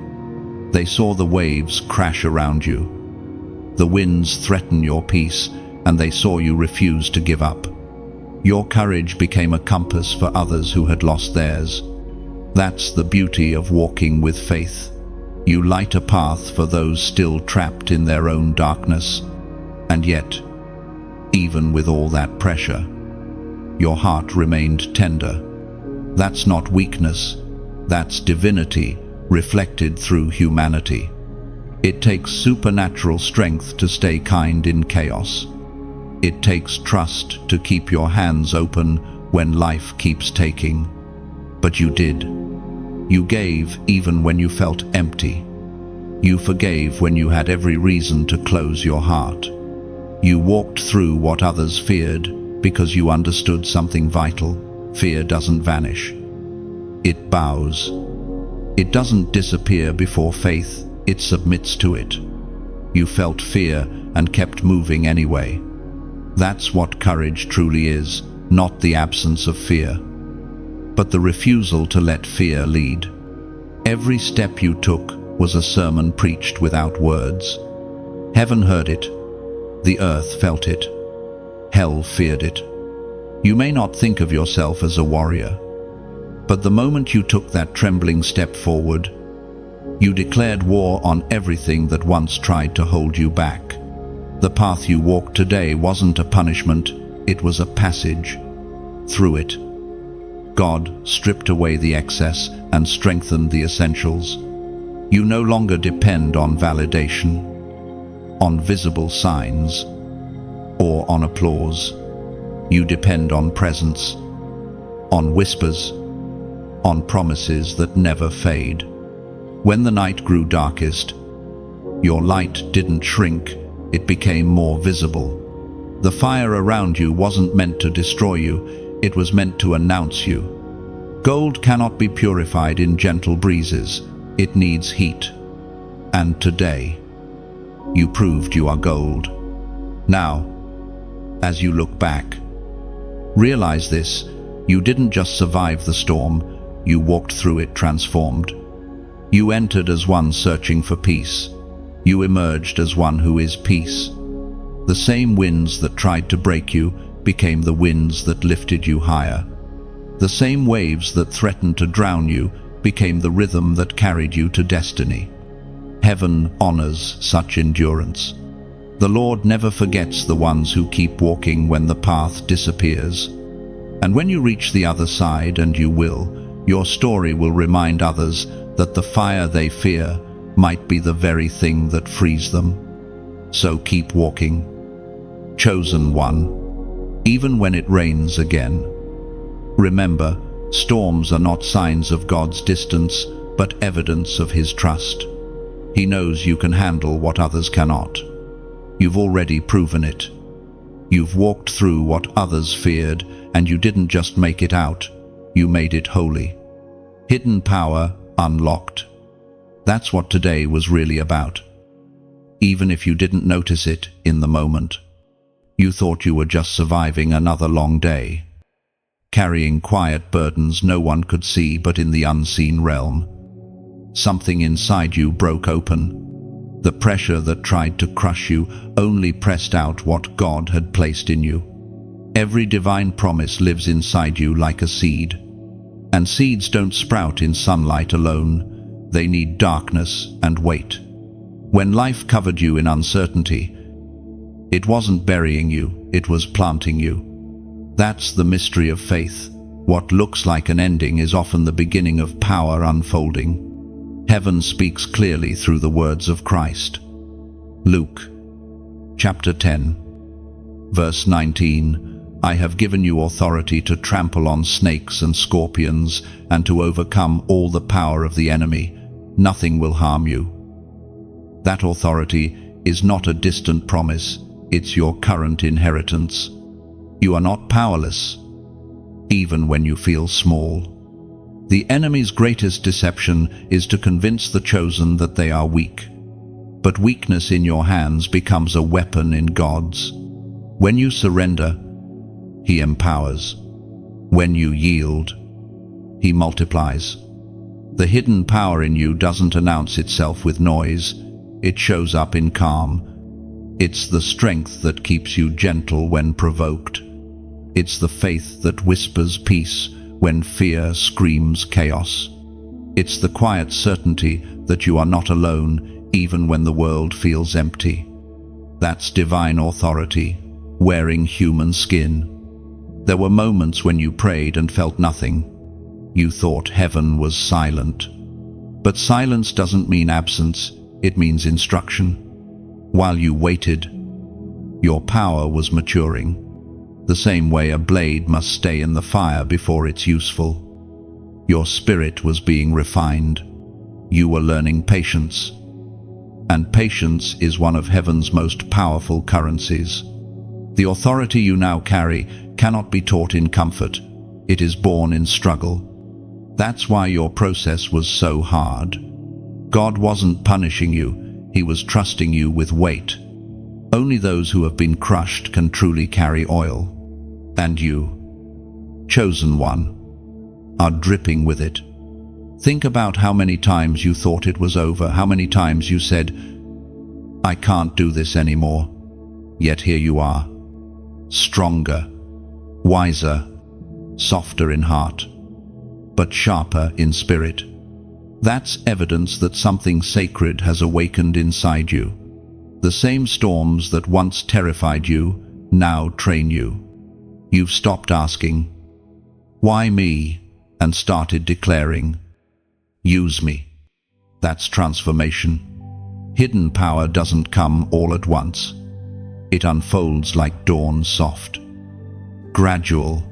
They saw the waves crash around you, the winds threaten your peace, and they saw you refuse to give up. Your courage became a compass for others who had lost theirs. That's the beauty of walking with faith. You light a path for those still trapped in their own darkness. And yet, even with all that pressure, your heart remained tender. That's not weakness, that's divinity reflected through humanity. It takes supernatural strength to stay kind in chaos. It takes trust to keep your hands open when life keeps taking. But you did. You gave even when you felt empty. You forgave when you had every reason to close your heart. You walked through what others feared because you understood something vital. Fear doesn't vanish. It bows. It doesn't disappear before faith, it submits to it. You felt fear, and kept moving anyway. That's what courage truly is, not the absence of fear, but the refusal to let fear lead. Every step you took was a sermon preached without words. Heaven heard it, the earth felt it, hell feared it. You may not think of yourself as a warrior, but the moment you took that trembling step forward, you declared war on everything that once tried to hold you back. The path you walked today wasn't a punishment, it was a passage. Through it, God stripped away the excess and strengthened the essentials. You no longer depend on validation, on visible signs, or on applause. You depend on presence, on whispers, on promises that never fade. When the night grew darkest, your light didn't shrink, it became more visible. The fire around you wasn't meant to destroy you, it was meant to announce you. Gold cannot be purified in gentle breezes, it needs heat. And today, you proved you are gold. Now, as you look back, realize this: you didn't just survive the storm, you walked through it transformed. You entered as one searching for peace. You emerged as one who is peace. The same winds that tried to break you became the winds that lifted you higher. The same waves that threatened to drown you became the rhythm that carried you to destiny. Heaven honors such endurance. The Lord never forgets the ones who keep walking when the path disappears. And when you reach the other side, and you will, your story will remind others that the fire they fear might be the very thing that frees them. So keep walking, chosen one, even when it rains again. Remember, storms are not signs of God's distance, but evidence of His trust. He knows you can handle what others cannot. You've already proven it. You've walked through what others feared, and you didn't just make it out, you made it holy. Hidden power unlocked. That's what today was really about. Even if you didn't notice it in the moment. You thought you were just surviving another long day, carrying quiet burdens no one could see but in the unseen realm. Something inside you broke open. The pressure that tried to crush you only pressed out what God had placed in you. Every divine promise lives inside you like a seed. And seeds don't sprout in sunlight alone. They need darkness and weight. When life covered you in uncertainty, it wasn't burying you, it was planting you. That's the mystery of faith. What looks like an ending is often the beginning of power unfolding. Heaven speaks clearly through the words of Christ. Luke, chapter 10, verse 19. I have given you authority to trample on snakes and scorpions and to overcome all the power of the enemy. Nothing will harm you. That authority is not a distant promise, it's your current inheritance. You are not powerless, even when you feel small. The enemy's greatest deception is to convince the chosen that they are weak. But weakness in your hands becomes a weapon in God's. When you surrender, He empowers. When you yield, He multiplies. The hidden power in you doesn't announce itself with noise, it shows up in calm. It's the strength that keeps you gentle when provoked. It's the faith that whispers peace when fear screams chaos. It's the quiet certainty that you are not alone even when the world feels empty. That's divine authority, wearing human skin. There were moments when you prayed and felt nothing. You thought heaven was silent. But silence doesn't mean absence, it means instruction. While you waited, your power was maturing. The same way a blade must stay in the fire before it's useful. Your spirit was being refined. You were learning patience. And patience is one of heaven's most powerful currencies. The authority you now carry cannot be taught in comfort. It is born in struggle. That's why your process was so hard. God wasn't punishing you, He was trusting you with weight. Only those who have been crushed can truly carry oil. And you, chosen one, are dripping with it. Think about how many times you thought it was over, how many times you said, "I can't do this anymore." Yet here you are, stronger, wiser, softer in heart, but sharper in spirit. That's evidence that something sacred has awakened inside you. The same storms that once terrified you now train you. You've stopped asking, "Why me?" and started declaring, "Use me." That's transformation. Hidden power doesn't come all at once. It unfolds like dawn, soft, gradual,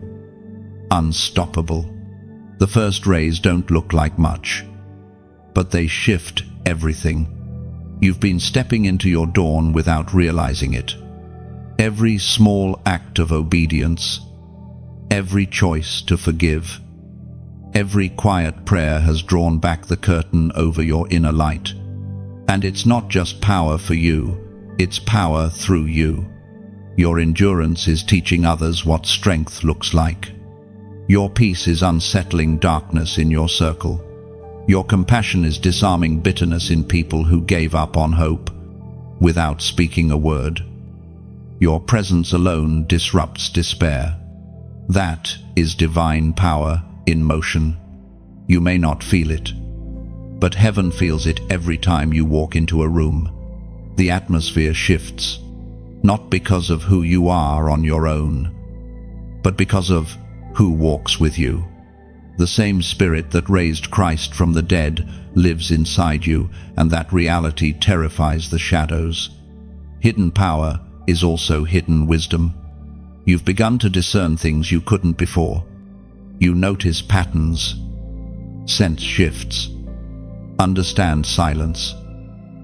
unstoppable. The first rays don't look like much, but they shift everything. You've been stepping into your dawn without realizing it. Every small act of obedience, every choice to forgive, every quiet prayer has drawn back the curtain over your inner light. And it's not just power for you, it's power through you. Your endurance is teaching others what strength looks like. Your peace is unsettling darkness in your circle. Your compassion is disarming bitterness in people who gave up on hope without speaking a word. Your presence alone disrupts despair. That is divine power in motion. You may not feel it, but heaven feels it every time you walk into a room. The atmosphere shifts, not because of who you are on your own, but because of who walks with you. The same spirit that raised Christ from the dead lives inside you, and that reality terrifies the shadows. Hidden power is also hidden wisdom. You've begun to discern things you couldn't before. You notice patterns, sense shifts, understand silence.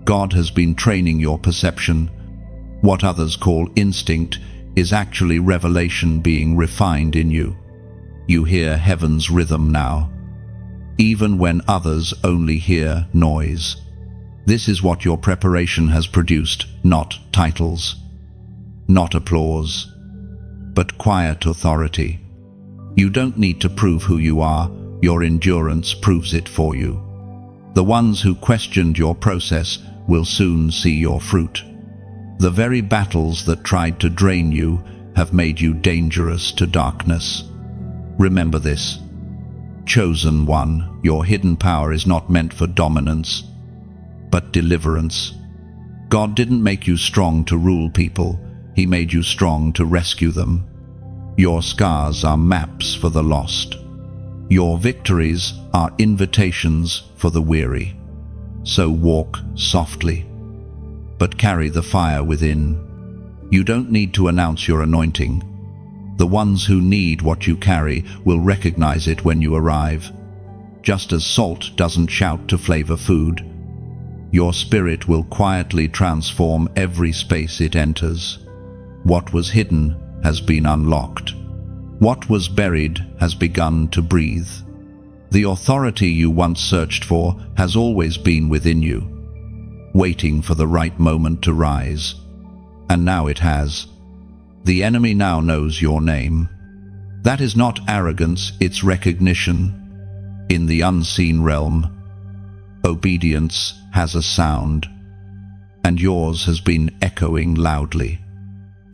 God has been training your perception. What others call instinct is actually revelation being refined in you. You hear heaven's rhythm now, even when others only hear noise. This is what your preparation has produced, not titles, not applause, but quiet authority. You don't need to prove who you are, your endurance proves it for you. The ones who questioned your process will soon see your fruit. The very battles that tried to drain you have made you dangerous to darkness. Remember this. Chosen one, your hidden power is not meant for dominance, but deliverance. God didn't make you strong to rule people, He made you strong to rescue them. Your scars are maps for the lost. Your victories are invitations for the weary. So walk softly, but carry the fire within. You don't need to announce your anointing. The ones who need what you carry will recognize it when you arrive. Just as salt doesn't shout to flavor food, your spirit will quietly transform every space it enters. What was hidden has been unlocked. What was buried has begun to breathe. The authority you once searched for has always been within you, waiting for the right moment to rise. And now it has. The enemy now knows your name. That is not arrogance, it's recognition. In the unseen realm, obedience has a sound, and yours has been echoing loudly.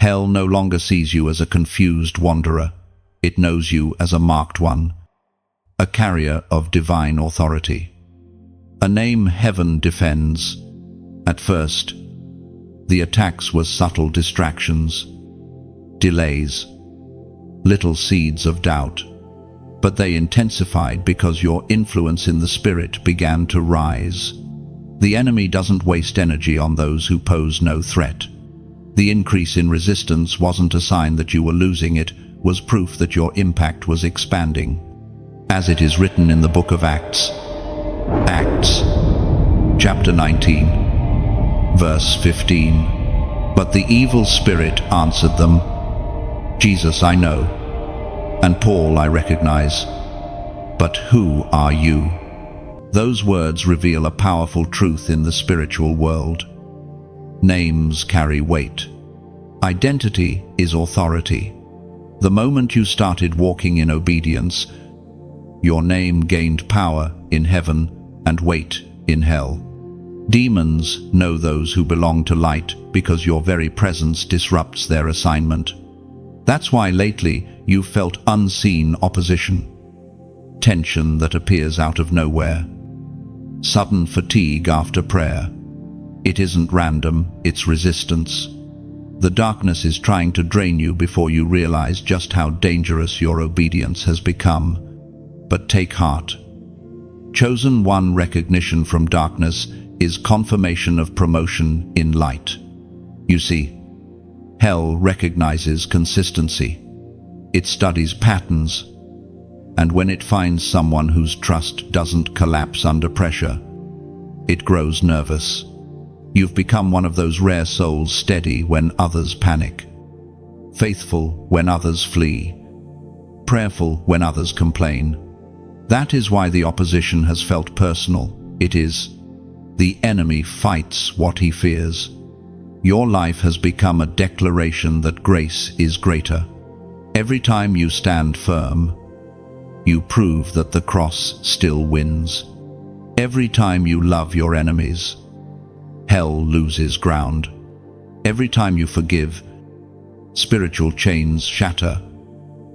Hell no longer sees you as a confused wanderer. It knows you as a marked one, a carrier of divine authority. A name heaven defends. At first, the attacks were subtle distractions, delays, little seeds of doubt, but they intensified because your influence in the spirit began to rise. The enemy doesn't waste energy on those who pose no threat. The increase in resistance wasn't a sign that you were losing, it was proof that your impact was expanding. As it is written in the book of Acts, chapter 19, verse 15, "But the evil spirit answered them, 'Jesus I know, and Paul I recognize, but who are you?'" Those words reveal a powerful truth in the spiritual world. Names carry weight. Identity is authority. The moment you started walking in obedience, your name gained power in heaven and weight in hell. Demons know those who belong to light because your very presence disrupts their assignment. That's why lately you've felt unseen opposition, tension that appears out of nowhere, sudden fatigue after prayer. It isn't random, it's resistance. The darkness is trying to drain you before you realize just how dangerous your obedience has become. But take heart. Chosen one recognition from darkness is confirmation of promotion in light. You see, hell recognizes consistency. It studies patterns, and when it finds someone whose trust doesn't collapse under pressure, it grows nervous. You've become one of those rare souls, steady when others panic, faithful when others flee, prayerful when others complain. That is why the opposition has felt personal. It is the enemy fights what he fears. Your life has become a declaration that grace is greater. Every time you stand firm, you prove that the cross still wins. Every time you love your enemies, hell loses ground. Every time you forgive, spiritual chains shatter.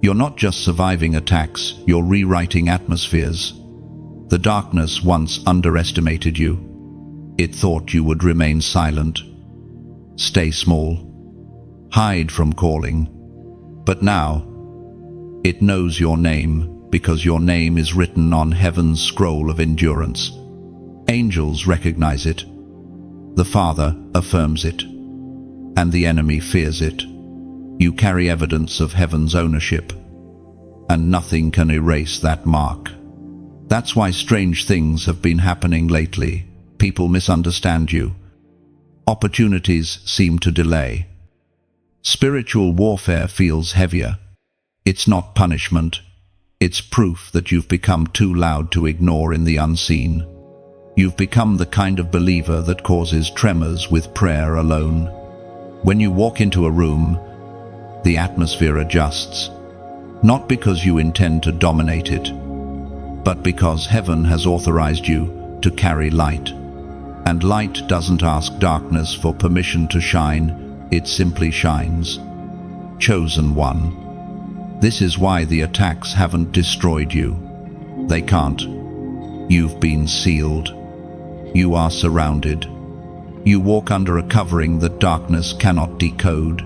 You're not just surviving attacks, you're rewriting atmospheres. The darkness once underestimated you. It thought you would remain silent, stay small, hide from calling. But now, it knows your name because your name is written on heaven's scroll of endurance. Angels recognize it. The Father affirms it, and the enemy fears it. You carry evidence of heaven's ownership, and nothing can erase that mark. That's why strange things have been happening lately. People misunderstand you. Opportunities seem to delay. Spiritual warfare feels heavier. It's not punishment. It's proof that you've become too loud to ignore in the unseen. You've become the kind of believer that causes tremors with prayer alone. When you walk into a room, the atmosphere adjusts, not because you intend to dominate it, but because heaven has authorized you to carry light. And light doesn't ask darkness for permission to shine, it simply shines. Chosen one. This is why the attacks haven't destroyed you. They can't. You've been sealed. You are surrounded. You walk under a covering that darkness cannot decode.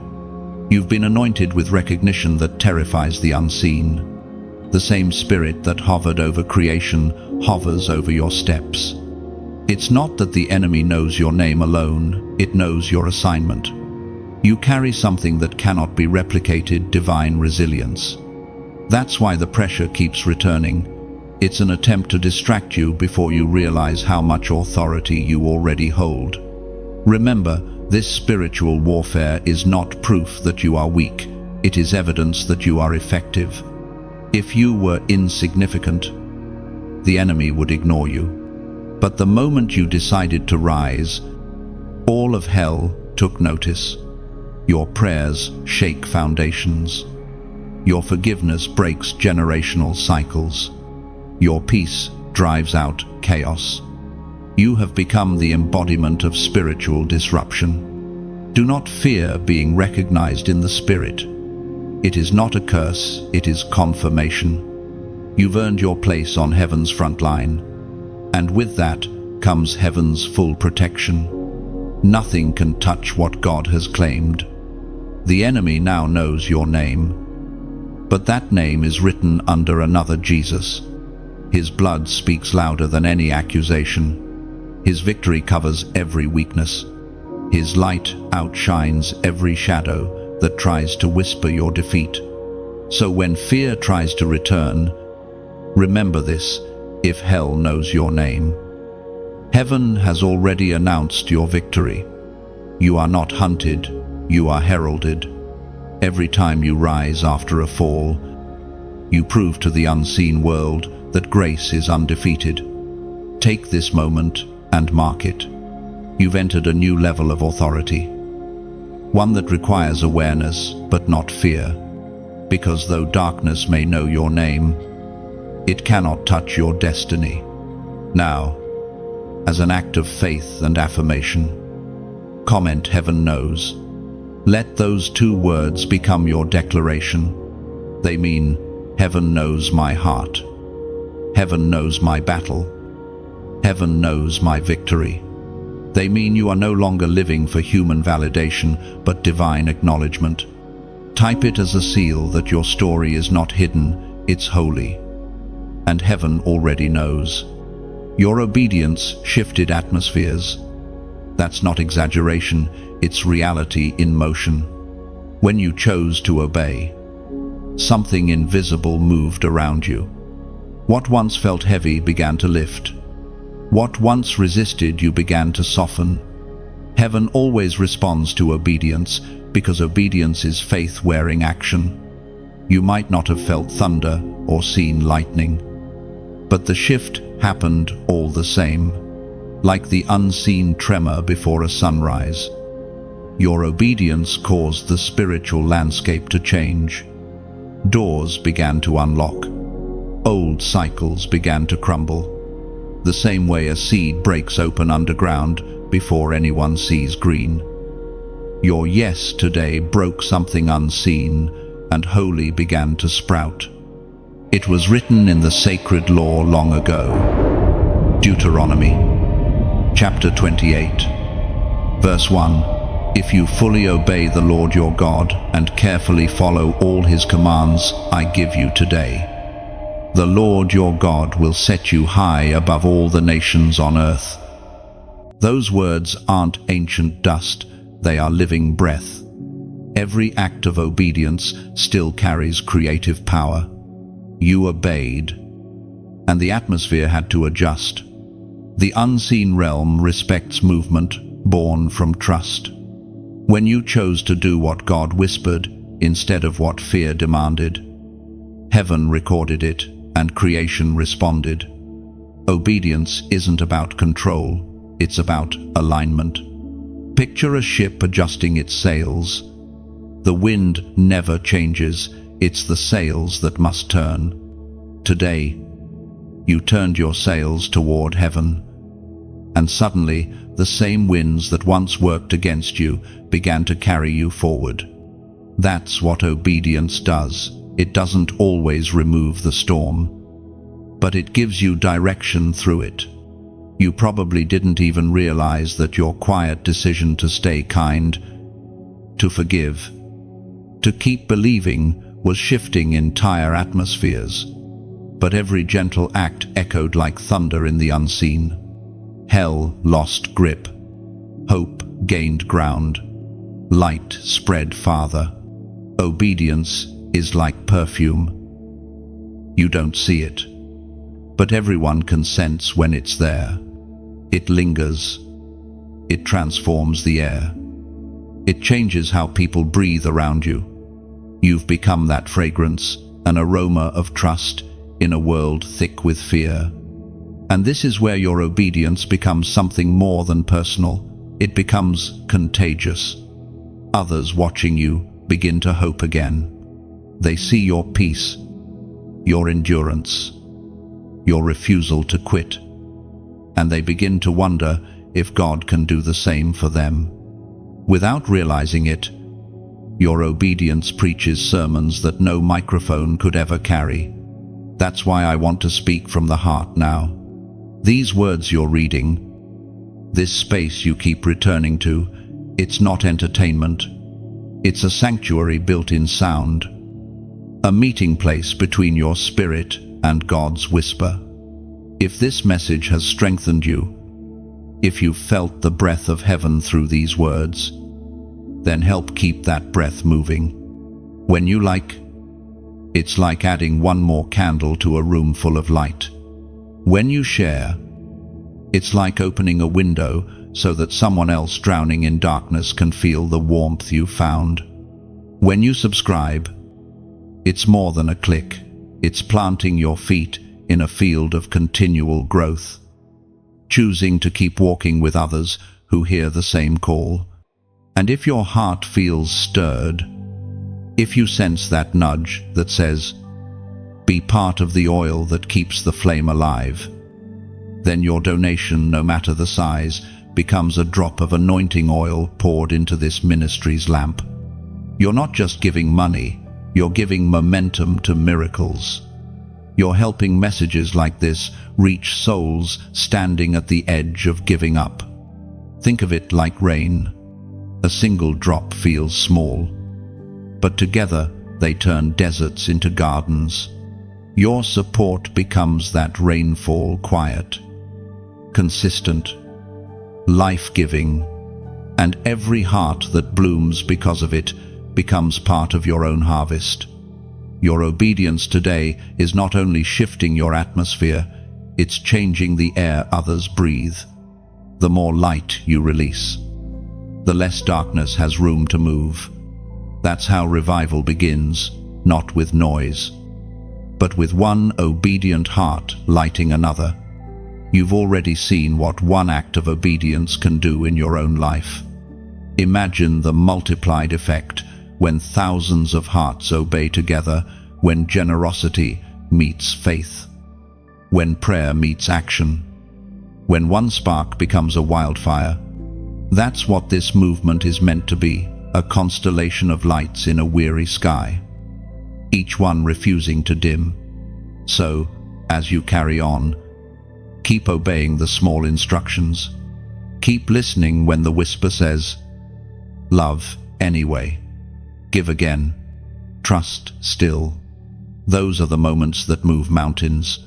You've been anointed with recognition that terrifies the unseen. The same spirit that hovered over creation hovers over your steps. It's not that the enemy knows your name alone, it knows your assignment. You carry something that cannot be replicated, divine resilience. That's why the pressure keeps returning. It's an attempt to distract you before you realize how much authority you already hold. Remember, this spiritual warfare is not proof that you are weak. It is evidence that you are effective. If you were insignificant, the enemy would ignore you. But the moment you decided to rise, all of hell took notice. Your prayers shake foundations. Your forgiveness breaks generational cycles. Your peace drives out chaos. You have become the embodiment of spiritual disruption. Do not fear being recognized in the spirit. It is not a curse, it is confirmation. You've earned your place on heaven's front line, and with that comes heaven's full protection. Nothing can touch what God has claimed. The enemy now knows your name, but that name is written under another Jesus. His blood speaks louder than any accusation. His victory covers every weakness. His light outshines every shadow that tries to whisper your defeat. So when fear tries to return, remember this: if hell knows your name, heaven has already announced your victory. You are not hunted, you are heralded. Every time you rise after a fall, you prove to the unseen world that grace is undefeated. Take this moment and mark it. You've entered a new level of authority. one that requires awareness but not fear, because though darkness may know your name, it cannot touch your destiny. Now, as an act of faith and affirmation, comment "Heaven knows." Let those two words become your declaration. They mean, heaven knows my heart. Heaven knows my battle. Heaven knows my victory. They mean you are no longer living for human validation, but divine acknowledgement. Type it as a seal that your story is not hidden, it's holy. And heaven already knows. Your obedience shifted atmospheres. That's not exaggeration, it's reality in motion. When you chose to obey, something invisible moved around you. What once felt heavy began to lift. What once resisted you began to soften. Heaven always responds to obedience, because obedience is faith wearing action. You might not have felt thunder or seen lightning, but the shift happened all the same, like the unseen tremor before a sunrise. Your obedience caused the spiritual landscape to change. Doors began to unlock. Old cycles began to crumble. The same way a seed breaks open underground before anyone sees green. Your yes today broke something unseen, and holy began to sprout. It was written in the sacred law long ago. Deuteronomy, chapter 28, verse 1. If you fully obey the Lord your God and carefully follow all his commands I give you today, the Lord your God will set you high above all the nations on earth. Those words aren't ancient dust, they are living breath. Every act of obedience still carries creative power. You obeyed, and the atmosphere had to adjust. The unseen realm respects movement born from trust. When you chose to do what God whispered instead of what fear demanded, heaven recorded it and creation responded. Obedience isn't about control, it's about alignment. Picture a ship adjusting its sails. The wind never changes, it's the sails that must turn. Today, you turned your sails toward heaven, and suddenly the same winds that once worked against you began to carry you forward. That's what obedience does. It doesn't always remove the storm, but it gives you direction through it. You probably didn't even realize that your quiet decision to stay kind, to forgive, to keep believing was shifting entire atmospheres. But every gentle act echoed like thunder in the unseen. Hell lost grip. Hope gained ground. Light spread farther. Obedience is like perfume. You don't see it, but everyone can sense when it's there. It lingers. It transforms the air. It changes how people breathe around you. You've become that fragrance, an aroma of trust in a world thick with fear. And this is where your obedience becomes something more than personal. It becomes contagious. Others watching you begin to hope again. They see your peace, your endurance, your refusal to quit, and they begin to wonder if God can do the same for them. Without realizing it, your obedience preaches sermons that no microphone could ever carry. That's why I want to speak from the heart now. These words you're reading, this space you keep returning to, it's not entertainment. It's a sanctuary built in sound, a meeting place between your spirit and God's whisper. If this message has strengthened you, if you've felt the breath of heaven through these words, then help keep that breath moving. When you it's like adding one more candle to a room full of light. When you share, it's like opening a window so that someone else drowning in darkness can feel the warmth you found. When you subscribe, it's more than a click. It's planting your feet in a field of continual growth, choosing to keep walking with others who hear the same call. And if your heart feels stirred, if you sense that nudge that says, "Be part of the oil that keeps the flame alive," then your donation, no matter the size, becomes a drop of anointing oil poured into this ministry's lamp. You're not just giving money, you're giving momentum to miracles. You're helping messages like this reach souls standing at the edge of giving up. Think of it like rain. A single drop feels small, but together they turn deserts into gardens. Your support becomes that rainfall, quiet, consistent, life-giving, and every heart that blooms because of it becomes part of your own harvest. Your obedience today is not only shifting your atmosphere, it's changing the air others breathe. The more light you release, the less darkness has room to move. That's how revival begins, not with noise, but with one obedient heart lighting another. You've already seen what one act of obedience can do in your own life. Imagine the multiplied effect when thousands of hearts obey together, when generosity meets faith, when prayer meets action, when one spark becomes a wildfire. That's what this movement is meant to be, a constellation of lights in a weary sky, each one refusing to dim. So, as you carry on, keep obeying the small instructions. Keep listening when the whisper says, "Love anyway. Give again. Trust still." Those are the moments that move mountains.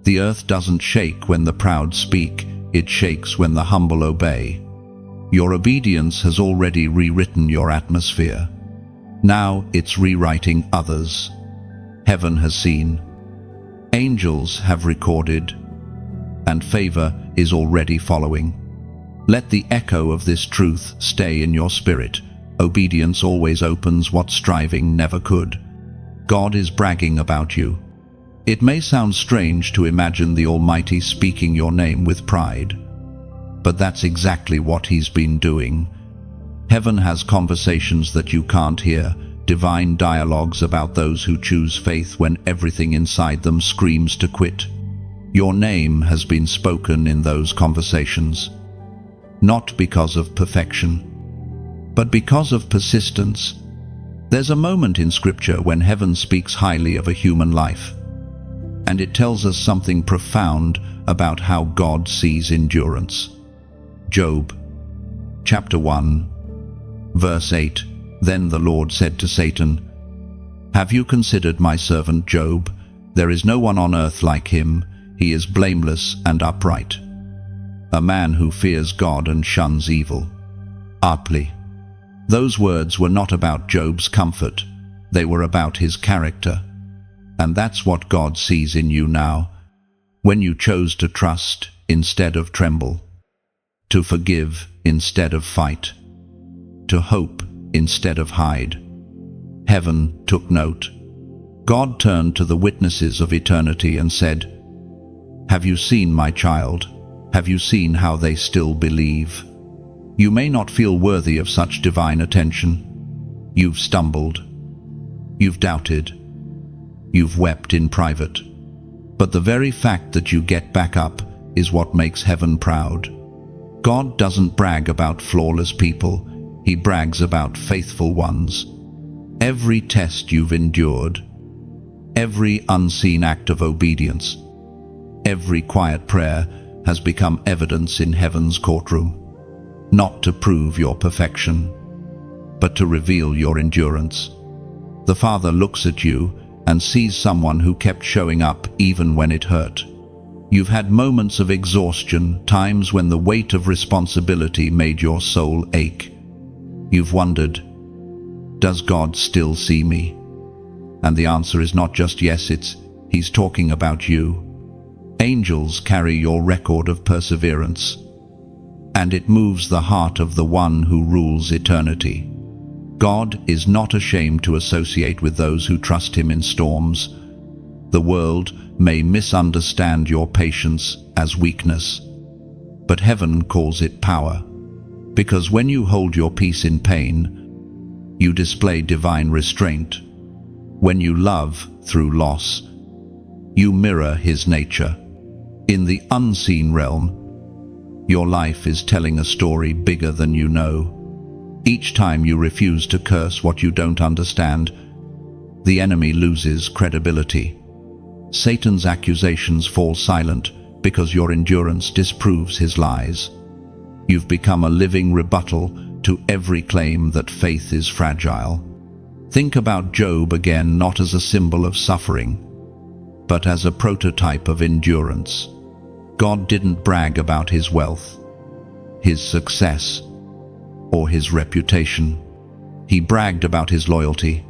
The earth doesn't shake when the proud speak, it shakes when the humble obey. Your obedience has already rewritten your atmosphere. Now it's rewriting others. Heaven has seen. Angels have recorded. And favor is already following. Let the echo of this truth stay in your spirit. Obedience always opens what striving never could. God is bragging about you. It may sound strange to imagine the Almighty speaking your name with pride, but that's exactly what He's been doing. Heaven has conversations that you can't hear, divine dialogues about those who choose faith when everything inside them screams to quit. Your name has been spoken in those conversations, not because of perfection, but because of persistence. There's a moment in Scripture when heaven speaks highly of a human life, and it tells us something profound about how God sees endurance. Job, chapter 1, verse 8. Then the Lord said to Satan, "Have you considered my servant Job? There is no one on earth like him. He is blameless and upright, a man who fears God and shuns evil." Aptly. Those words were not about Job's comfort, they were about his character. And that's what God sees in you now, when you chose to trust instead of tremble, to forgive instead of fight, to hope instead of hide. Heaven took note. God turned to the witnesses of eternity and said, "Have you seen my child? Have you seen how they still believe? You may not feel worthy of such divine attention. You've stumbled. You've doubted. You've wept in private. But the very fact that you get back up is what makes heaven proud. God doesn't brag about flawless people. He brags about faithful ones. Every test you've endured, every unseen act of obedience, every quiet prayer has become evidence in heaven's courtroom, not to prove your perfection, but to reveal your endurance. The Father looks at you and sees someone who kept showing up even when it hurt. You've had moments of exhaustion, times when the weight of responsibility made your soul ache. You've wondered, does God still see me? And the answer is not just yes, it's He's talking about you. Angels carry your record of perseverance, and it moves the heart of the one who rules eternity. God is not ashamed to associate with those who trust Him in storms. The world may misunderstand your patience as weakness, but heaven calls it power. Because when you hold your peace in pain, you display divine restraint. When you love through loss, you mirror his nature. In the unseen realm, your life is telling a story bigger than you know. Each time you refuse to curse what you don't understand, the enemy loses credibility. Satan's accusations fall silent because your endurance disproves his lies. You've become a living rebuttal to every claim that faith is fragile. Think about Job again, not as a symbol of suffering, but as a prototype of endurance. God didn't brag about his wealth, his success, or his reputation. He bragged about his loyalty.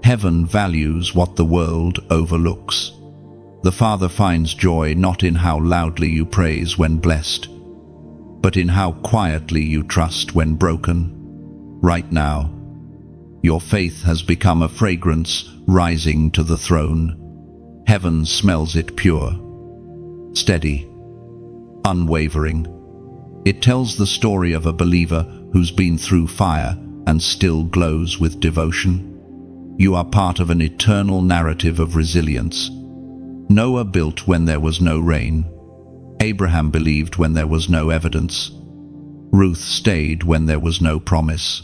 Heaven values what the world overlooks. The Father finds joy not in how loudly you praise when blessed, but in how quietly you trust when broken. Right now, your faith has become a fragrance rising to the throne. Heaven smells it pure, steady, unwavering. It tells the story of a believer who's been through fire and still glows with devotion. You are part of an eternal narrative of resilience. Noah built when there was no rain. Abraham believed when there was no evidence. Ruth stayed when there was no promise.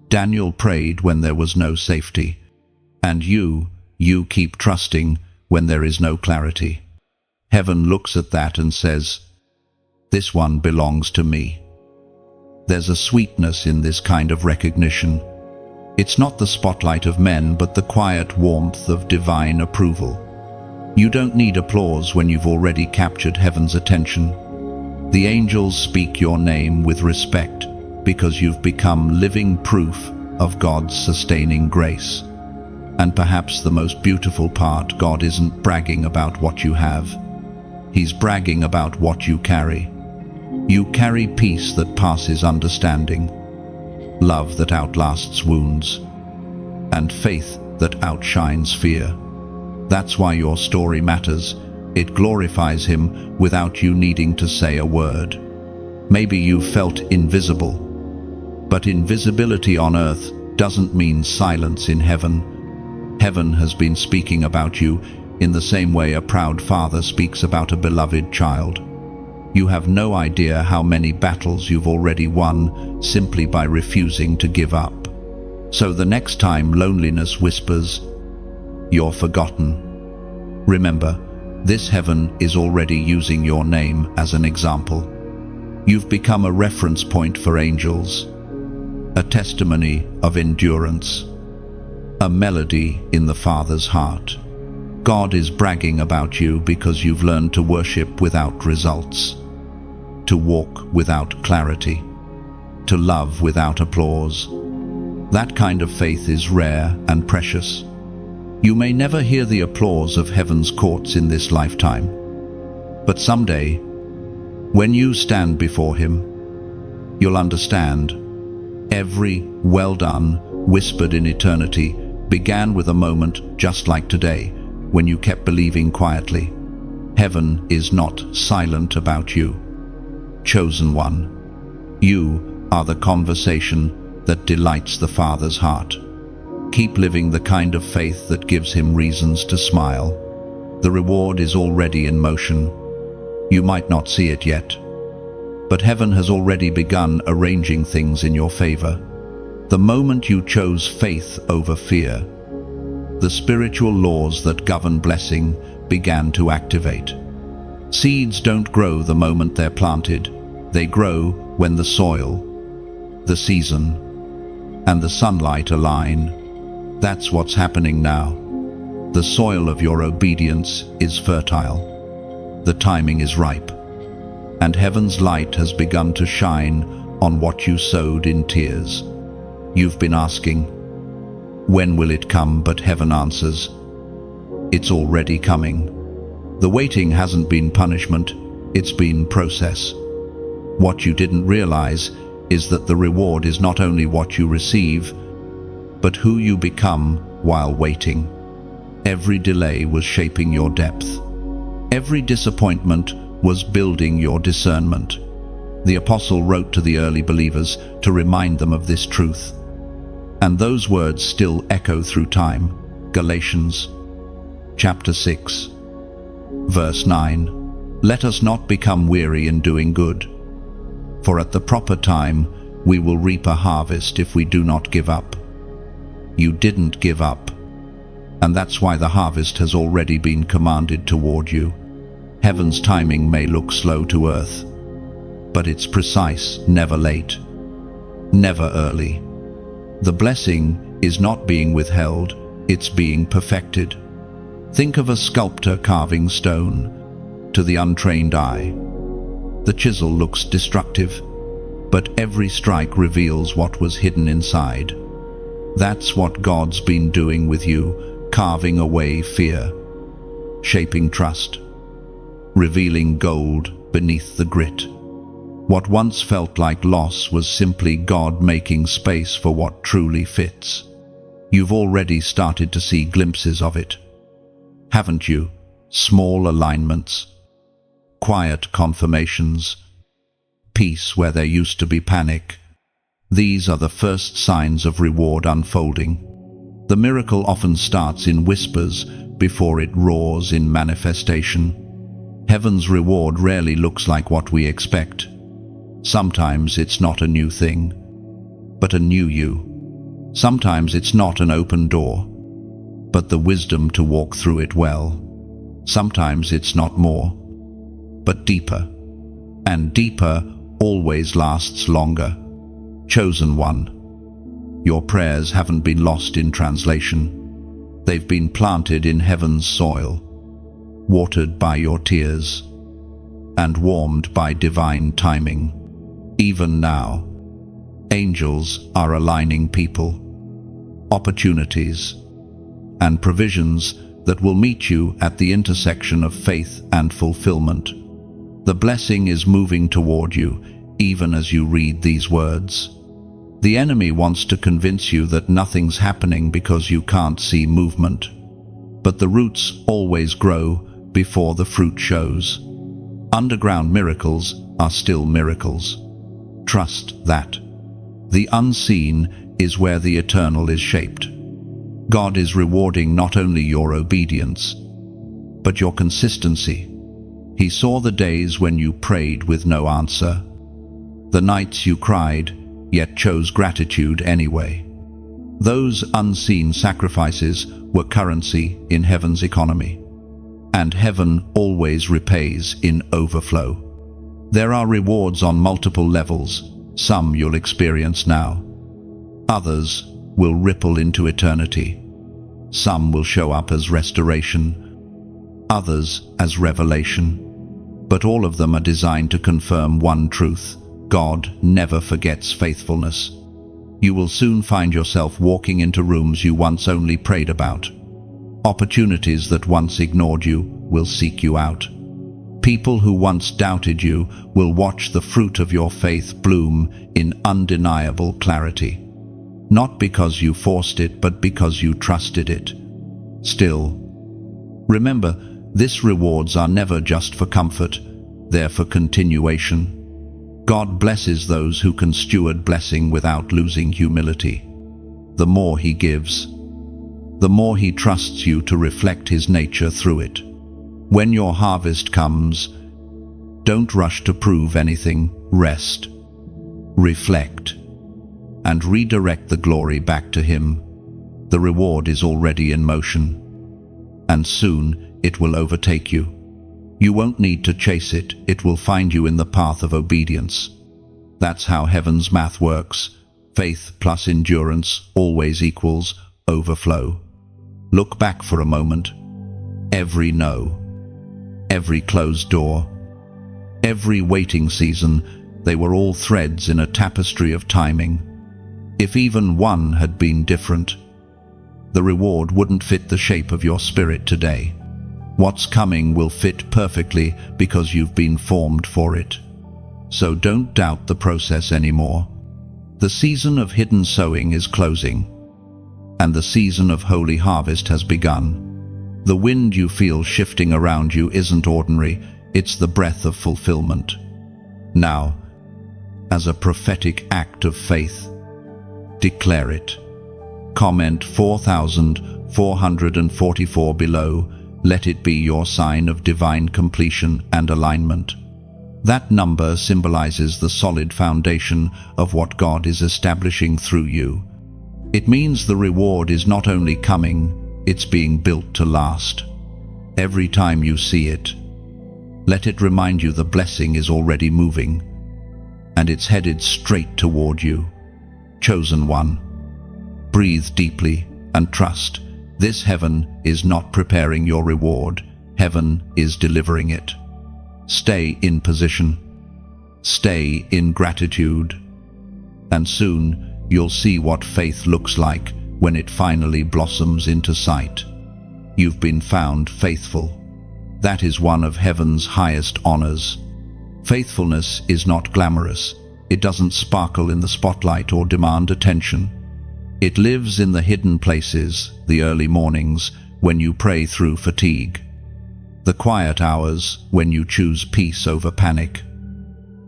Daniel prayed when there was no safety. And you keep trusting when there is no clarity. Heaven looks at that and says, "This one belongs to me." There's a sweetness in this kind of recognition. It's not the spotlight of men, but the quiet warmth of divine approval. You don't need applause when you've already captured heaven's attention. The angels speak your name with respect because you've become living proof of God's sustaining grace. And perhaps the most beautiful part, God isn't bragging about what you have. He's bragging about what you carry. You carry peace that passes understanding, love that outlasts wounds, and faith that outshines fear. That's why your story matters. It glorifies him without you needing to say a word. Maybe you've felt invisible, but invisibility on earth doesn't mean silence in heaven. Heaven has been speaking about you in the same way a proud father speaks about a beloved child. You have no idea how many battles you've already won simply by refusing to give up. So the next time loneliness whispers, "You're forgotten," remember, this heaven is already using your name as an example. You've become a reference point for angels, a testimony of endurance, a melody in the Father's heart. God is bragging about you because you've learned to worship without results, to walk without clarity, to love without applause. That kind of faith is rare and precious. You may never hear the applause of heaven's courts in this lifetime, but someday, when you stand before him, you'll understand. Every "well done" whispered in eternity began with a moment just like today, when you kept believing quietly. Heaven is not silent about you. Chosen one, you are the conversation that delights the Father's heart. Keep living the kind of faith that gives him reasons to smile. The reward is already in motion. You might not see it yet, but heaven has already begun arranging things in your favor. The moment you chose faith over fear, the spiritual laws that govern blessing began to activate. Seeds don't grow the moment they're planted. They grow when the soil, the season, and the sunlight align. That's what's happening now. The soil of your obedience is fertile. The timing is ripe, and heaven's light has begun to shine on what you sowed in tears. You've been asking, when will it come? But heaven answers, it's already coming. The waiting hasn't been punishment, it's been process. What you didn't realize is that the reward is not only what you receive, but who you become while waiting. Every delay was shaping your depth. Every disappointment was building your discernment. The apostle wrote to the early believers to remind them of this truth. And those words still echo through time. Galatians chapter 6, verse 9. Let us not become weary in doing good, for at the proper time we will reap a harvest if we do not give up. You didn't give up, and that's why the harvest has already been commanded toward you. Heaven's timing may look slow to earth, but it's precise, never late, never early. The blessing is not being withheld, it's being perfected. Think of a sculptor carving stone. To the untrained eye, the chisel looks destructive, but every strike reveals what was hidden inside. That's what God's been doing with you, carving away fear, shaping trust, revealing gold beneath the grit. What once felt like loss was simply God making space for what truly fits. You've already started to see glimpses of it, haven't you? Small alignments, quiet confirmations, peace where there used to be panic. These are the first signs of reward unfolding. The miracle often starts in whispers before it roars in manifestation. Heaven's reward rarely looks like what we expect. Sometimes it's not a new thing, but a new you. Sometimes it's not an open door, but the wisdom to walk through it well. Sometimes it's not more, but deeper. And deeper always lasts longer. Chosen one, your prayers haven't been lost in translation. They've been planted in heaven's soil, watered by your tears, and warmed by divine timing. Even now, angels are aligning people, opportunities, and provisions that will meet you at the intersection of faith and fulfillment. The blessing is moving toward you, even as you read these words. The enemy wants to convince you that nothing's happening because you can't see movement. But the roots always grow before the fruit shows. Underground miracles are still miracles. Trust that. The unseen is where the eternal is shaped. God is rewarding not only your obedience, but your consistency. He saw the days when you prayed with no answer, the nights you cried, yet chose gratitude anyway. Those unseen sacrifices were currency in heaven's economy, and heaven always repays in overflow. There are rewards on multiple levels. Some you'll experience now. Others will ripple into eternity. Some will show up as restoration, others as revelation. But all of them are designed to confirm one truth: God never forgets faithfulness. You will soon find yourself walking into rooms you once only prayed about. Opportunities that once ignored you will seek you out. People who once doubted you will watch the fruit of your faith bloom in undeniable clarity. Not because you forced it, but because you trusted it. Still, remember, these rewards are never just for comfort, they're for continuation. God blesses those who can steward blessing without losing humility. The more He gives, the more He trusts you to reflect His nature through it. When your harvest comes, don't rush to prove anything. Rest, reflect, and redirect the glory back to Him. The reward is already in motion, and soon it will overtake you. You won't need to chase it, it will find you in the path of obedience. That's how heaven's math works. Faith plus endurance always equals overflow. Look back for a moment. Every no, every closed door, every waiting season, they were all threads in a tapestry of timing. If even one had been different, the reward wouldn't fit the shape of your spirit today. What's coming will fit perfectly because you've been formed for it. So don't doubt the process anymore. The season of hidden sowing is closing, and the season of holy harvest has begun. The wind you feel shifting around you isn't ordinary, it's the breath of fulfillment. Now, as a prophetic act of faith. Declare it. Comment 4444 below. Let it be your sign of divine completion and alignment. That number symbolizes the solid foundation of what God is establishing through you. It means the reward is not only coming, it's being built to last. Every time you see it, let it remind you the blessing is already moving, and it's headed straight toward you. Chosen one, breathe deeply and trust. This heaven is not preparing your reward. Heaven is delivering it. Stay in position. Stay in gratitude. And soon you'll see what faith looks like when it finally blossoms into sight. You've been found faithful. That is one of heaven's highest honors. Faithfulness is not glamorous. It doesn't sparkle in the spotlight or demand attention. It lives in the hidden places, the early mornings when you pray through fatigue, the quiet hours when you choose peace over panic,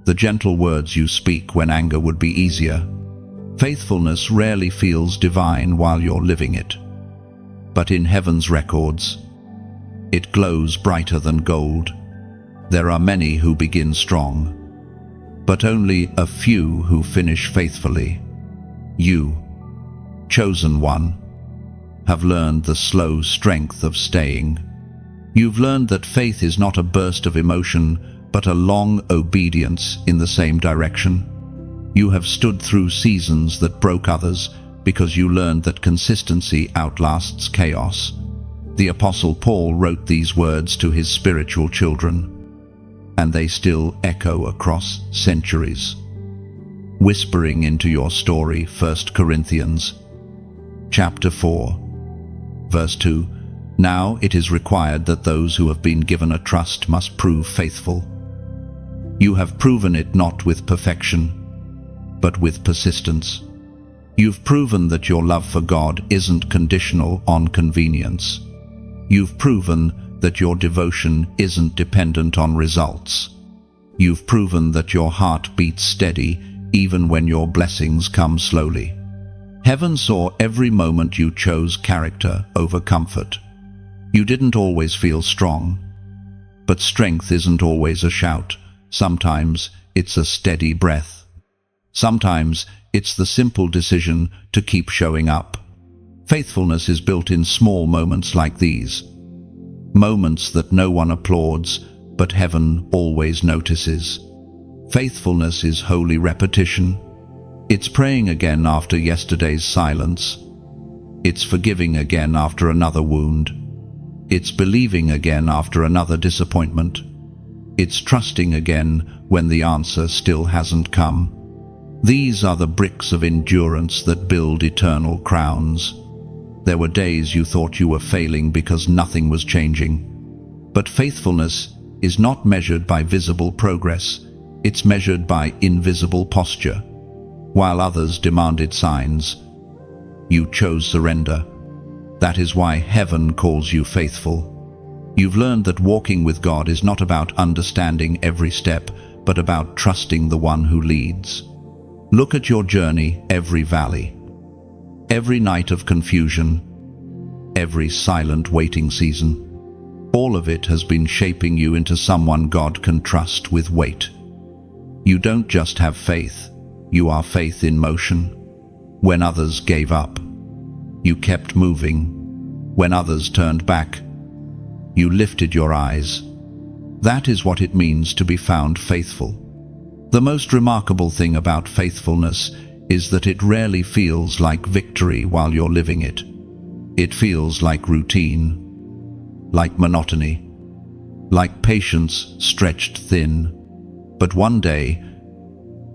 the gentle words you speak when anger would be easier. Faithfulness rarely feels divine while you're living it, but in heaven's records, it glows brighter than gold. There are many who begin strong, but only a few who finish faithfully. You, chosen one, have learned the slow strength of staying. You've learned that faith is not a burst of emotion, but a long obedience in the same direction. You have stood through seasons that broke others because you learned that consistency outlasts chaos. The Apostle Paul wrote these words to his spiritual children, and they still echo across centuries. Whispering into your story, 1 Corinthians chapter 4, verse 2, now it is required that those who have been given a trust must prove faithful. You have proven it not with perfection, but with persistence. You've proven that your love for God isn't conditional on convenience. You've proven that your devotion isn't dependent on results. You've proven that your heart beats steady even when your blessings come slowly. Heaven saw every moment you chose character over comfort. You didn't always feel strong, but strength isn't always a shout. Sometimes it's a steady breath. Sometimes it's the simple decision to keep showing up. Faithfulness is built in small moments like these. Moments that no one applauds, but heaven always notices. Faithfulness is holy repetition. It's praying again after yesterday's silence. It's forgiving again after another wound. It's believing again after another disappointment. It's trusting again when the answer still hasn't come. These are the bricks of endurance that build eternal crowns. There were days you thought you were failing because nothing was changing. But faithfulness is not measured by visible progress. It's measured by invisible posture. While others demanded signs, you chose surrender. That is why heaven calls you faithful. You've learned that walking with God is not about understanding every step, but about trusting the one who leads. Look at your journey, every valley, every night of confusion, every silent waiting season. All of it has been shaping you into someone God can trust with weight. You don't just have faith, you are faith in motion. When others gave up, you kept moving. When others turned back, you lifted your eyes. That is what it means to be found faithful. The most remarkable thing about faithfulness is that it rarely feels like victory while you're living it. It feels like routine, like monotony, like patience stretched thin. But one day,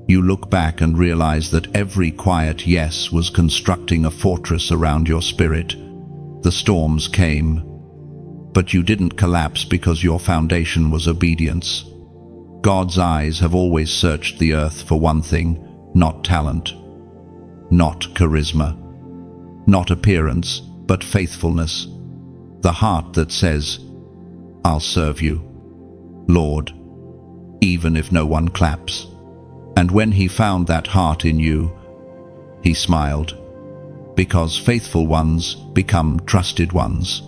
you look back and realize that every quiet yes was constructing a fortress around your spirit. The storms came, but you didn't collapse because your foundation was obedience. God's eyes have always searched the earth for one thing, not talent, not charisma, not appearance, but faithfulness. The heart that says, I'll serve you, Lord, even if no one claps. And when he found that heart in you, he smiled, because faithful ones become trusted ones.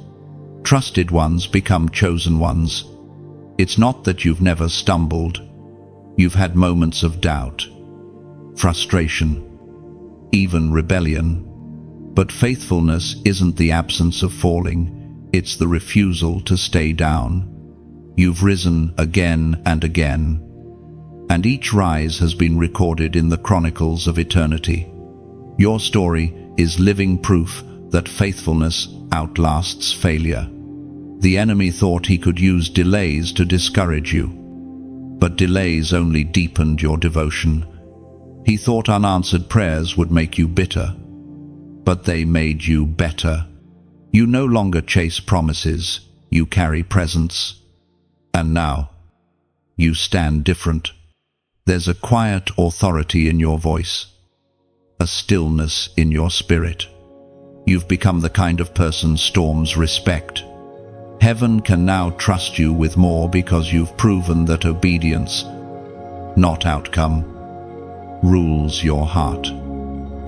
Trusted ones become chosen ones. It's not that you've never stumbled. You've had moments of doubt, frustration, even rebellion. But faithfulness isn't the absence of falling, it's the refusal to stay down. You've risen again and again, and each rise has been recorded in the chronicles of eternity. Your story is living proof that faithfulness outlasts failure. The enemy thought he could use delays to discourage you, but delays only deepened your devotion. He thought unanswered prayers would make you bitter, but they made you better. You no longer chase promises, you carry presence. And now, you stand different. There's a quiet authority in your voice, a stillness in your spirit. You've become the kind of person storms respect. Heaven can now trust you with more because you've proven that obedience, not outcome, rules your heart.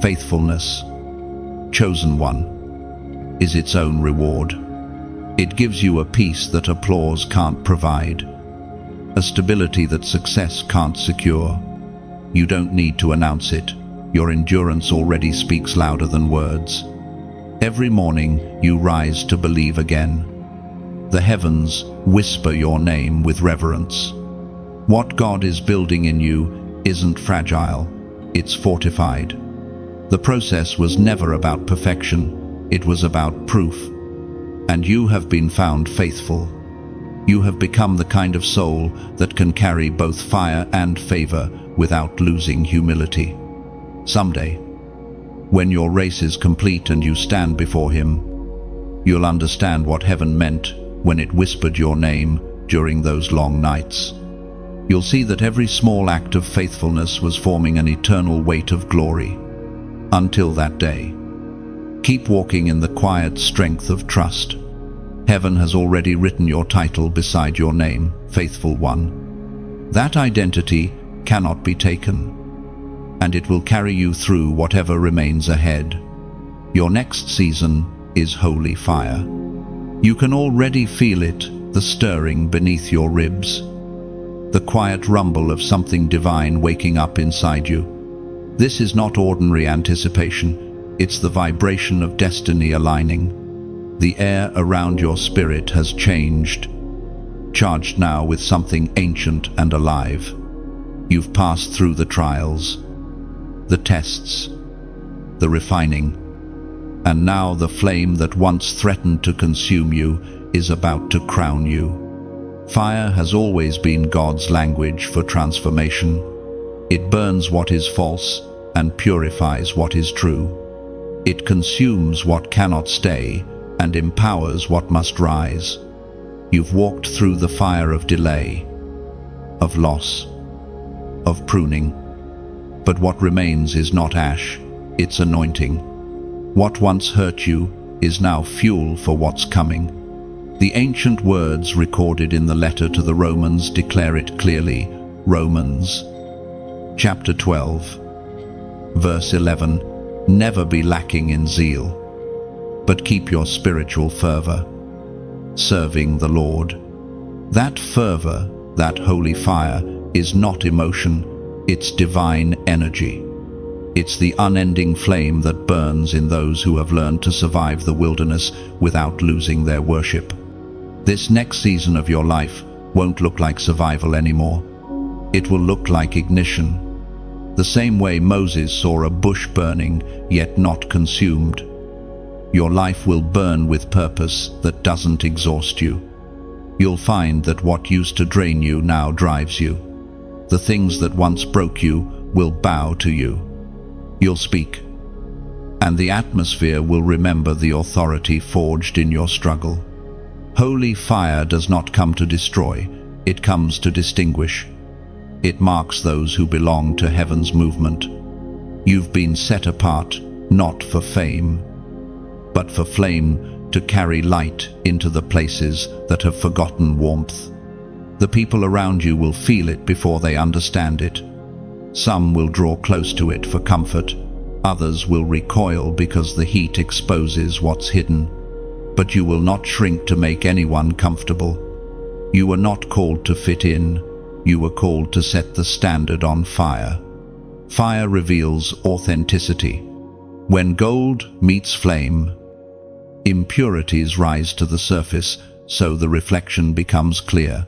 Faithfulness, chosen one, is its own reward. It gives you a peace that applause can't provide, a stability that success can't secure. You don't need to announce it. Your endurance already speaks louder than words. Every morning you rise to believe again. The heavens whisper your name with reverence. What God is building in you isn't fragile, it's fortified. The process was never about perfection, it was about proof. And you have been found faithful. You have become the kind of soul that can carry both fire and favor without losing humility. Someday, when your race is complete and you stand before Him, you'll understand what heaven meant when it whispered your name during those long nights. You'll see that every small act of faithfulness was forming an eternal weight of glory. Until that day, keep walking in the quiet strength of trust. Heaven has already written your title beside your name, Faithful One. That identity cannot be taken, and it will carry you through whatever remains ahead. Your next season is holy fire. You can already feel it, the stirring beneath your ribs, the quiet rumble of something divine waking up inside you. This is not ordinary anticipation, it's the vibration of destiny aligning. The air around your spirit has changed, charged now with something ancient and alive. You've passed through the trials, the tests, the refining, and now the flame that once threatened to consume you is about to crown you. Fire has always been God's language for transformation. It burns what is false and purifies what is true. It consumes what cannot stay and empowers what must rise. You've walked through the fire of delay, of loss, of pruning. But what remains is not ash, it's anointing. What once hurt you is now fuel for what's coming. The ancient words recorded in the letter to the Romans declare it clearly. Romans, chapter 12, verse 11, never be lacking in zeal, but keep your spiritual fervor, serving the Lord. That fervor, that holy fire, is not emotion, it's divine energy. It's the unending flame that burns in those who have learned to survive the wilderness without losing their worship. This next season of your life won't look like survival anymore. It will look like ignition. The same way Moses saw a bush burning, yet not consumed. Your life will burn with purpose that doesn't exhaust you. You'll find that what used to drain you now drives you. The things that once broke you will bow to you. You'll speak, and the atmosphere will remember the authority forged in your struggle. Holy fire does not come to destroy, it comes to distinguish. It marks those who belong to heaven's movement. You've been set apart, not for fame, but for flame to carry light into the places that have forgotten warmth. The people around you will feel it before they understand it. Some will draw close to it for comfort, others will recoil because the heat exposes what's hidden. But you will not shrink to make anyone comfortable. You were not called to fit in, you were called to set the standard on fire. Fire reveals authenticity. When gold meets flame, impurities rise to the surface, so the reflection becomes clear.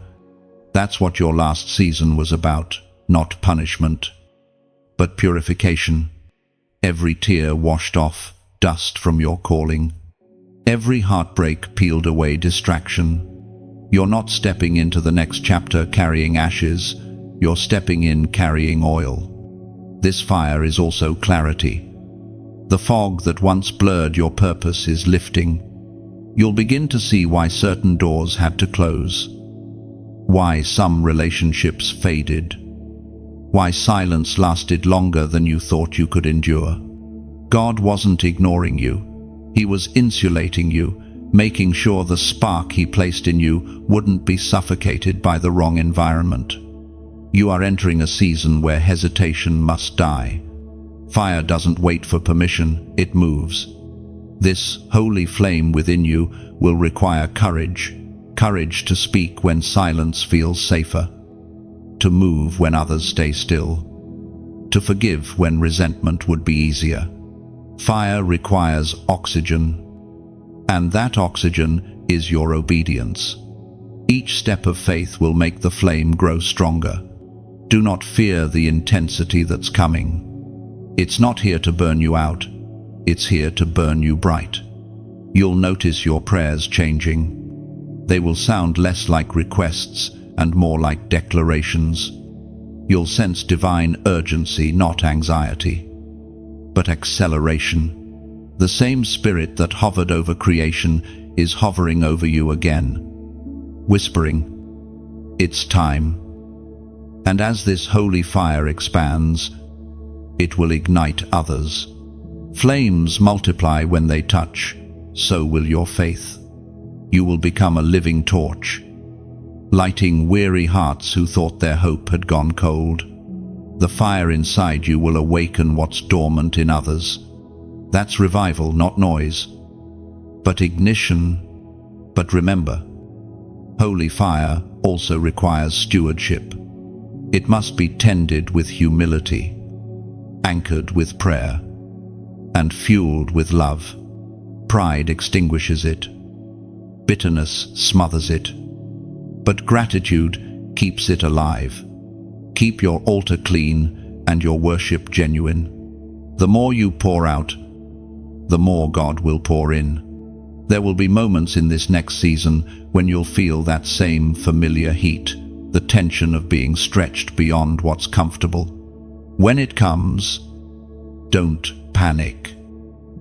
That's what your last season was about, not punishment, but purification. Every tear washed off dust from your calling. Every heartbreak peeled away distraction. You're not stepping into the next chapter carrying ashes, you're stepping in carrying oil. This fire is also clarity. The fog that once blurred your purpose is lifting. You'll begin to see why certain doors had to close, why some relationships faded, why silence lasted longer than you thought you could endure. God wasn't ignoring you. He was insulating you, making sure the spark He placed in you wouldn't be suffocated by the wrong environment. You are entering a season where hesitation must die. Fire doesn't wait for permission, it moves. This holy flame within you will require courage. Courage to speak when silence feels safer. To move when others stay still. To forgive when resentment would be easier. Fire requires oxygen. And that oxygen is your obedience. Each step of faith will make the flame grow stronger. Do not fear the intensity that's coming. It's not here to burn you out. It's here to burn you bright. You'll notice your prayers changing. They will sound less like requests and more like declarations. You'll sense divine urgency, not anxiety, but acceleration. The same spirit that hovered over creation is hovering over you again, whispering, "It's time." And as this holy fire expands, it will ignite others. Flames multiply when they touch, so will your faith. You will become a living torch, lighting weary hearts who thought their hope had gone cold. The fire inside you will awaken what's dormant in others. That's revival, not noise, but ignition. But remember, holy fire also requires stewardship. It must be tended with humility, anchored with prayer, and fueled with love. Pride extinguishes it. Bitterness smothers it. But gratitude keeps it alive. Keep your altar clean and your worship genuine. The more you pour out, the more God will pour in. There will be moments in this next season when you'll feel that same familiar heat, the tension of being stretched beyond what's comfortable. When it comes, don't panic.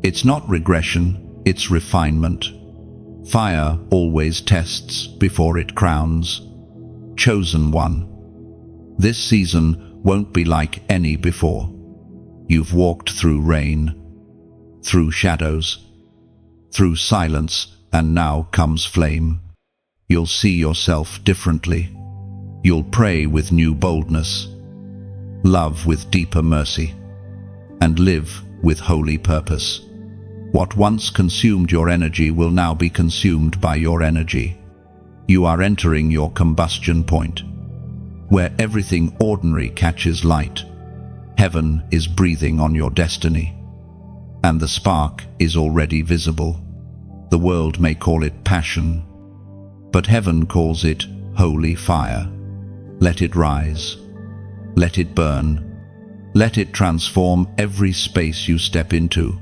It's not regression, it's refinement. Fire always tests before it crowns. Chosen one. This season won't be like any before. You've walked through rain, through shadows, through silence, and now comes flame. You'll see yourself differently. You'll pray with new boldness, love with deeper mercy, and live with holy purpose. What once consumed your energy will now be consumed by your energy. You are entering your combustion point, where everything ordinary catches light. Heaven is breathing on your destiny, and the spark is already visible. The world may call it passion, but heaven calls it holy fire. Let it rise. Let it burn. Let it transform every space you step into.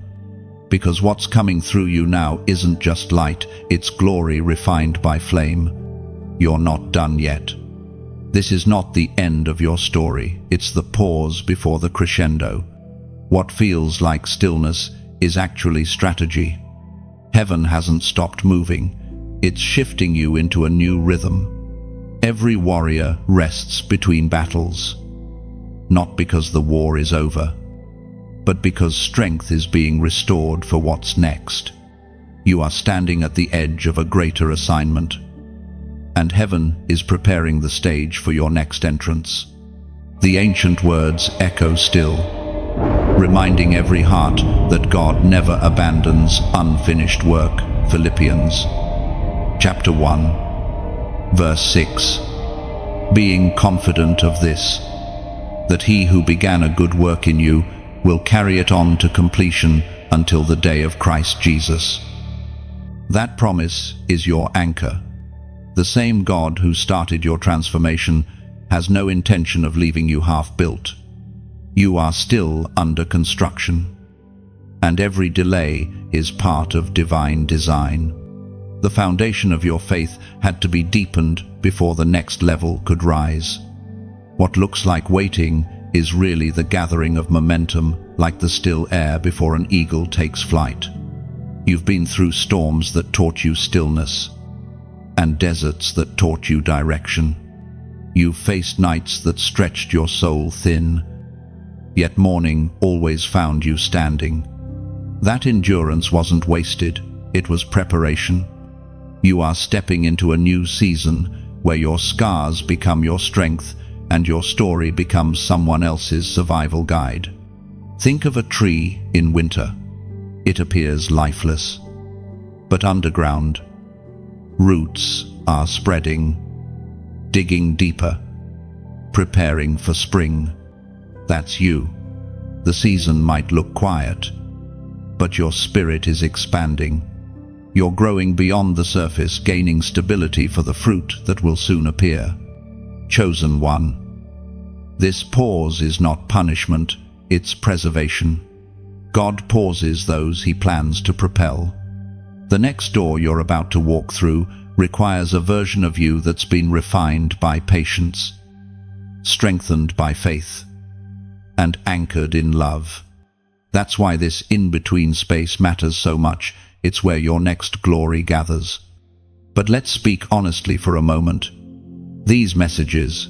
Because what's coming through you now isn't just light, it's glory refined by flame. You're not done yet. This is not the end of your story, it's the pause before the crescendo. What feels like stillness is actually strategy. Heaven hasn't stopped moving, it's shifting you into a new rhythm. Every warrior rests between battles, not because the war is over, but because strength is being restored for what's next. You are standing at the edge of a greater assignment, and heaven is preparing the stage for your next entrance. The ancient words echo still, reminding every heart that God never abandons unfinished work. Philippians chapter 1, verse 6. Being confident of this, that he who began a good work in you will carry it on to completion until the day of Christ Jesus. That promise is your anchor. The same God who started your transformation has no intention of leaving you half-built. You are still under construction, and every delay is part of divine design. The foundation of your faith had to be deepened before the next level could rise. What looks like waiting is really the gathering of momentum, like the still air before an eagle takes flight. You've been through storms that taught you stillness, and deserts that taught you direction. You've faced nights that stretched your soul thin, yet morning always found you standing. That endurance wasn't wasted, it was preparation. You are stepping into a new season where your scars become your strength and your story becomes someone else's survival guide. Think of a tree in winter. It appears lifeless, but underground, roots are spreading, digging deeper, preparing for spring. That's you. The season might look quiet, but your spirit is expanding. You're growing beyond the surface, gaining stability for the fruit that will soon appear. Chosen one. This pause is not punishment, it's preservation. God pauses those he plans to propel. The next door you're about to walk through requires a version of you that's been refined by patience, strengthened by faith, and anchored in love. That's why this in-between space matters so much. It's where your next glory gathers. But let's speak honestly for a moment. These messages,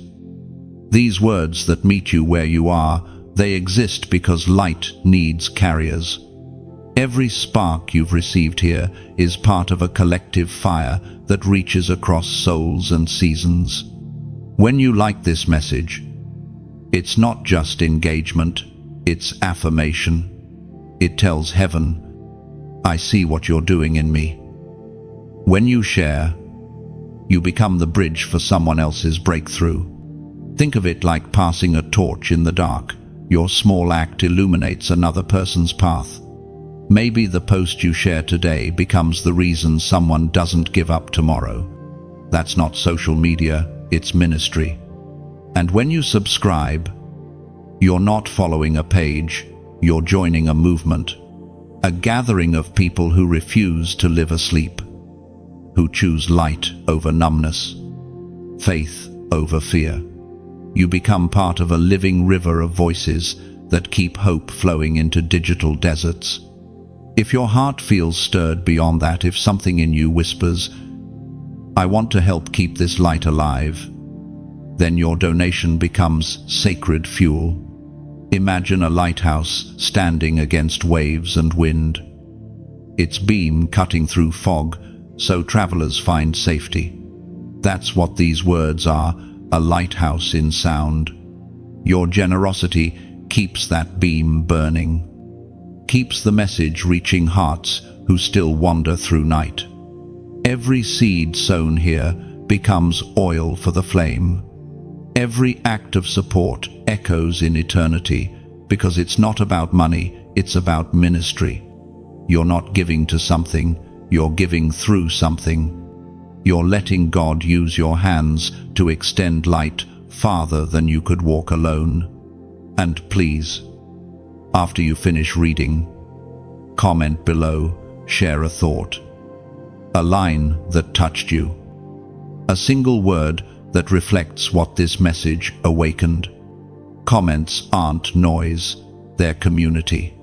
these words that meet you where you are, they exist because light needs carriers. Every spark you've received here is part of a collective fire that reaches across souls and seasons. When you like this message, it's not just engagement, it's affirmation. It tells heaven, I see what you're doing in me. When you share, you become the bridge for someone else's breakthrough. Think of it like passing a torch in the dark. Your small act illuminates another person's path. Maybe the post you share today becomes the reason someone doesn't give up tomorrow. That's not social media, it's ministry. And when you subscribe, you're not following a page, you're joining a movement. A gathering of people who refuse to live asleep, who choose light over numbness, faith over fear. You become part of a living river of voices that keep hope flowing into digital deserts. If your heart feels stirred beyond that, if something in you whispers, I want to help keep this light alive, then your donation becomes sacred fuel. Imagine a lighthouse standing against waves and wind, its beam cutting through fog so travelers find safety. That's what these words are, a lighthouse in sound. Your generosity keeps that beam burning, keeps the message reaching hearts who still wander through night. Every seed sown here becomes oil for the flame. Every act of support echoes in eternity, because it's not about money, it's about ministry. You're not giving to something, you're giving through something. You're letting God use your hands to extend light farther than you could walk alone. And please, after you finish reading, comment below, share a thought, a line that touched you, a single word that reflects what this message awakened. Comments aren't noise, they're community.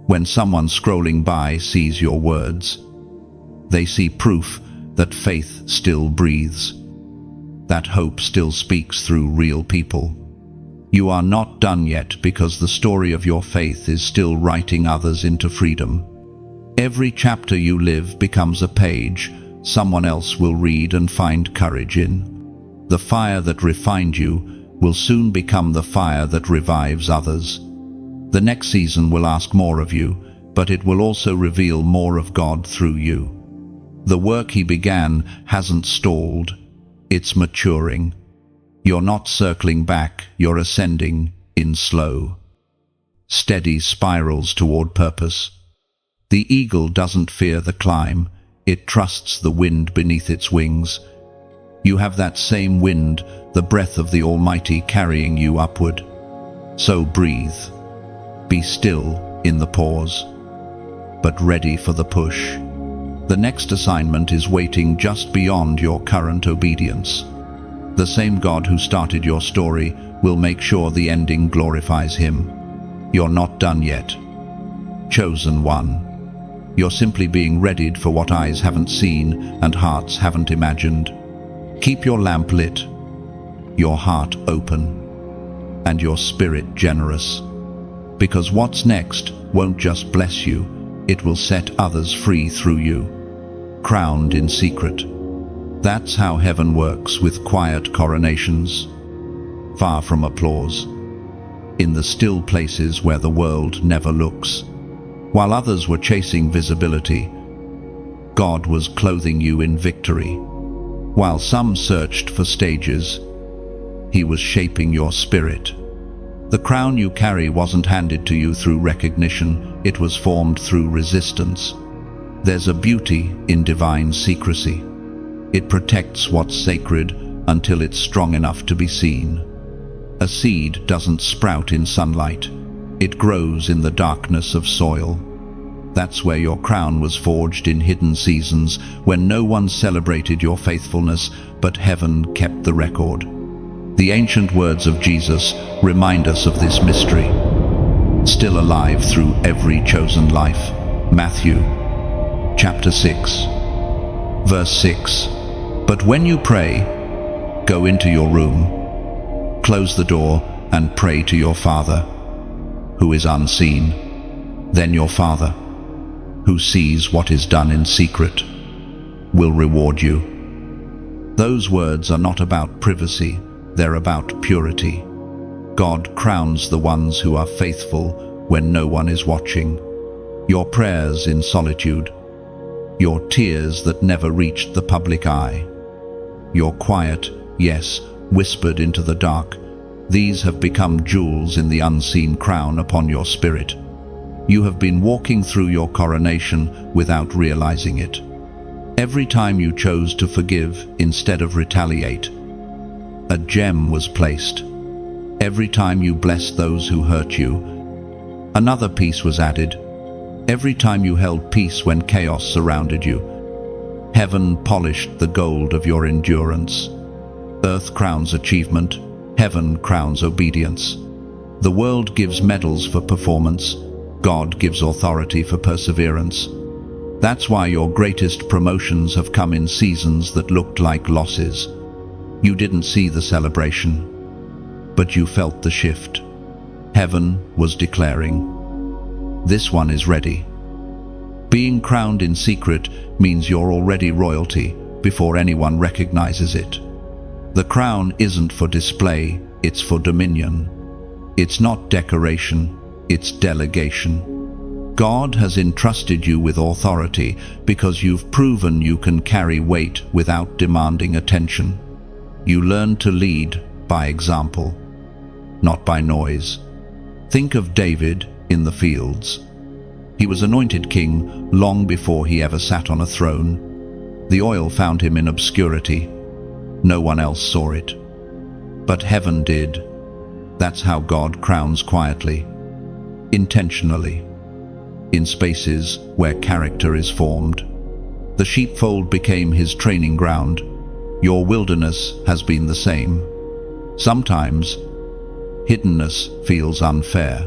When someone scrolling by sees your words, they see proof that faith still breathes, that hope still speaks through real people. You are not done yet, because the story of your faith is still writing others into freedom. Every chapter you live becomes a page someone else will read and find courage in. The fire that refined you will soon become the fire that revives others. The next season will ask more of you, but it will also reveal more of God through you. The work He began hasn't stalled, it's maturing. You're not circling back, you're ascending in slow, steady spirals toward purpose. The eagle doesn't fear the climb, it trusts the wind beneath its wings. You have that same wind, the breath of the Almighty carrying you upward. So breathe. Be still in the pause, but ready for the push. The next assignment is waiting just beyond your current obedience. The same God who started your story will make sure the ending glorifies Him. You're not done yet. Chosen one. You're simply being readied for what eyes haven't seen and hearts haven't imagined. Keep your lamp lit, your heart open, and your spirit generous. Because what's next won't just bless you, it will set others free through you. Crowned in secret. That's how heaven works, with quiet coronations, far from applause, in the still places where the world never looks. While others were chasing visibility, God was clothing you in victory. While some searched for stages, He was shaping your spirit. The crown you carry wasn't handed to you through recognition, it was formed through resistance. There's a beauty in divine secrecy. It protects what's sacred until it's strong enough to be seen. A seed doesn't sprout in sunlight. It grows in the darkness of soil. That's where your crown was forged, in hidden seasons, when no one celebrated your faithfulness, but heaven kept the record. The ancient words of Jesus remind us of this mystery. Still alive through every chosen life. Matthew, chapter 6, verse 6. But when you pray, go into your room, close the door, and pray to your Father, who is unseen. Then your Father, who sees what is done in secret, will reward you. Those words are not about privacy, they're about purity. God crowns the ones who are faithful when no one is watching. Your prayers in solitude, your tears that never reached the public eye, your quiet, yes, whispered into the dark, these have become jewels in the unseen crown upon your spirit. You have been walking through your coronation without realizing it. Every time you chose to forgive instead of retaliate, a gem was placed. Every time you blessed those who hurt you, another piece was added. Every time you held peace when chaos surrounded you, heaven polished the gold of your endurance. Earth crowns achievement, heaven crowns obedience. The world gives medals for performance, God gives authority for perseverance. That's why your greatest promotions have come in seasons that looked like losses. You didn't see the celebration, but you felt the shift. Heaven was declaring, this one is ready. Being crowned in secret means you're already royalty before anyone recognizes it. The crown isn't for display, it's for dominion. It's not decoration, it's delegation. God has entrusted you with authority because you've proven you can carry weight without demanding attention. You learn to lead by example, not by noise. Think of David in the fields. He was anointed king long before he ever sat on a throne. The oil found him in obscurity. No one else saw it. But heaven did. That's how God crowns quietly, intentionally, in spaces where character is formed. The sheepfold became his training ground. Your wilderness has been the same. Sometimes, hiddenness feels unfair.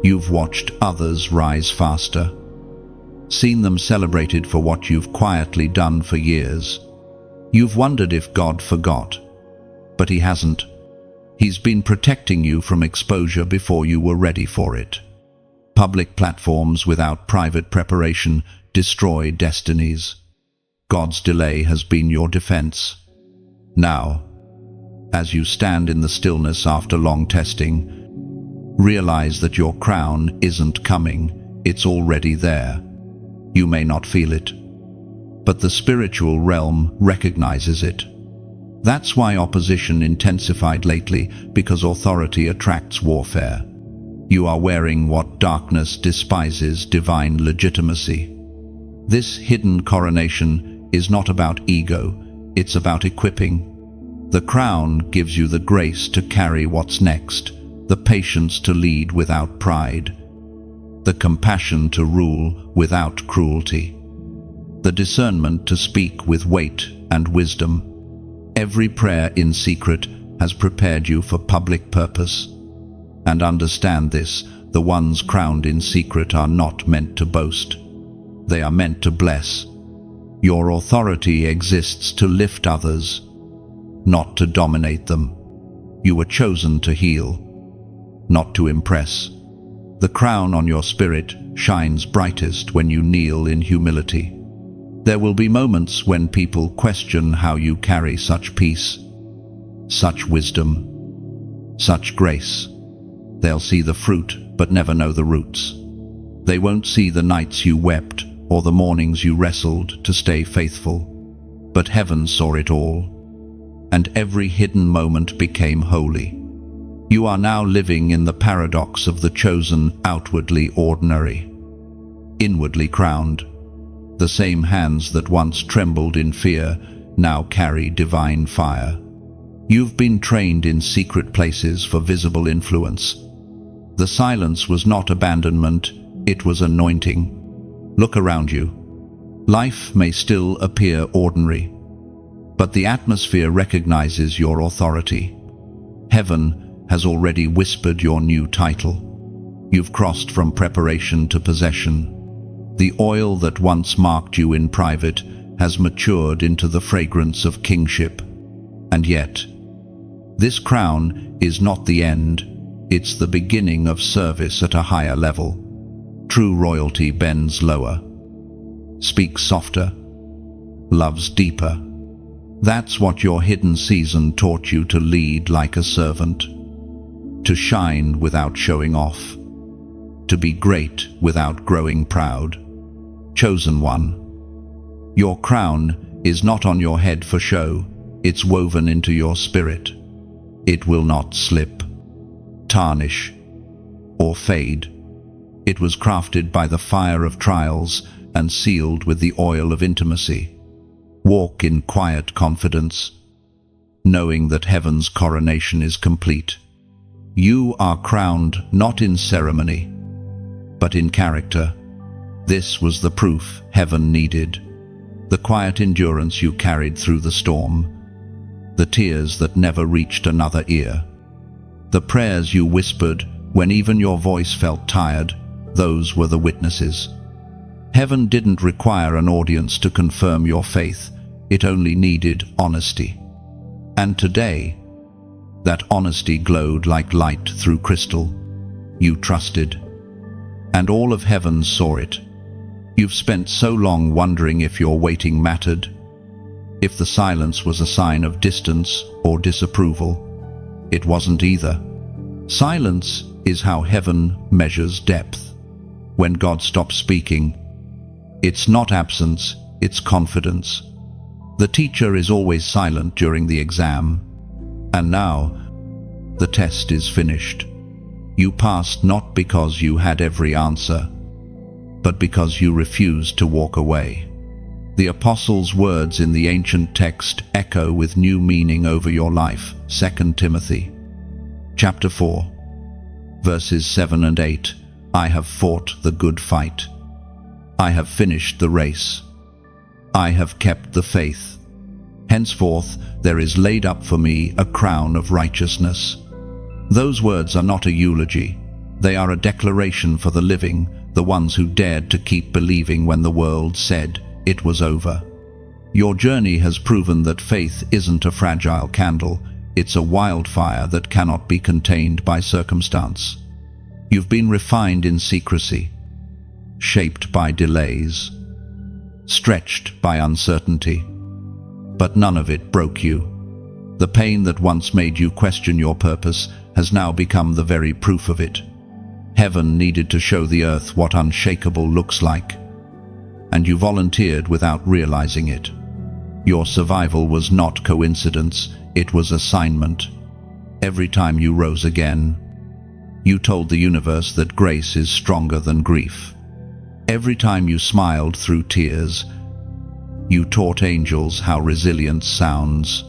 You've watched others rise faster, seen them celebrated for what you've quietly done for years. You've wondered if God forgot, but He hasn't. He's been protecting you from exposure before you were ready for it. Public platforms without private preparation destroy destinies. God's delay has been your defense. Now, As you stand in the stillness after long testing, realize that your crown isn't coming, it's already there. You may not feel it, but the spiritual realm recognizes it. That's why opposition intensified lately, because authority attracts warfare. You are wearing what darkness despises, divine legitimacy. This hidden coronation is not about ego, it's about equipping. The crown gives you the grace to carry what's next, the patience to lead without pride, the compassion to rule without cruelty, the discernment to speak with weight and wisdom. Every prayer in secret has prepared you for public purpose. And understand this, the ones crowned in secret are not meant to boast. They are meant to bless. Your authority exists to lift others, not to dominate them. You were chosen to heal, not to impress. The crown on your spirit shines brightest when you kneel in humility. There will be moments when people question how you carry such peace, such wisdom, such grace. They'll see the fruit, but never know the roots. They won't see the nights you wept or the mornings you wrestled to stay faithful. But heaven saw it all, and every hidden moment became holy. You are now living in the paradox of the chosen, outwardly ordinary, inwardly crowned. The same hands that once trembled in fear now carry divine fire. You've been trained in secret places for visible influence. The silence was not abandonment, it was anointing. Look around you. Life may still appear ordinary, but the atmosphere recognizes your authority. Heaven has already whispered your new title. You've crossed from preparation to possession. The oil that once marked you in private has matured into the fragrance of kingship. And yet, this crown is not the end, it's the beginning of service at a higher level. True royalty bends lower, speaks softer, loves deeper. That's what your hidden season taught you, to lead like a servant, to shine without showing off, to be great without growing proud. Chosen one, your crown is not on your head for show, it's woven into your spirit. It will not slip, tarnish, or fade. It was crafted by the fire of trials and sealed with the oil of intimacy. Walk in quiet confidence, knowing that heaven's coronation is complete. You are crowned not in ceremony, but in character. This was the proof heaven needed, the quiet endurance you carried through the storm, the tears that never reached another ear, the prayers you whispered when even your voice felt tired. Those were the witnesses. Heaven didn't require an audience to confirm your faith, it only needed honesty. And today, that honesty glowed like light through crystal. You trusted, and all of heaven saw it. You've spent so long wondering if your waiting mattered, if the silence was a sign of distance or disapproval. It wasn't either. Silence is how heaven measures depth. When God stops speaking, it's not absence, it's confidence. The teacher is always silent during the exam. And now, the test is finished. You passed not because you had every answer, but because you refused to walk away. The apostles' words in the ancient text echo with new meaning over your life. 2 Timothy, chapter 4, verses 7 and 8. I have fought the good fight. I have finished the race. I have kept the faith. Henceforth there is laid up for me a crown of righteousness. Those words are not a eulogy. They are a declaration for the living, the ones who dared to keep believing when the world said it was over. Your journey has proven that faith isn't a fragile candle, it's a wildfire that cannot be contained by circumstance. You've been refined in secrecy, shaped by delays, stretched by uncertainty, but none of it broke you. The pain that once made you question your purpose has now become the very proof of it. Heaven needed to show the earth what unshakable looks like, and you volunteered without realizing it. Your survival was not coincidence, it was assignment. Every time you rose again, you told the universe that grace is stronger than grief. Every time you smiled through tears, you taught angels how resilience sounds.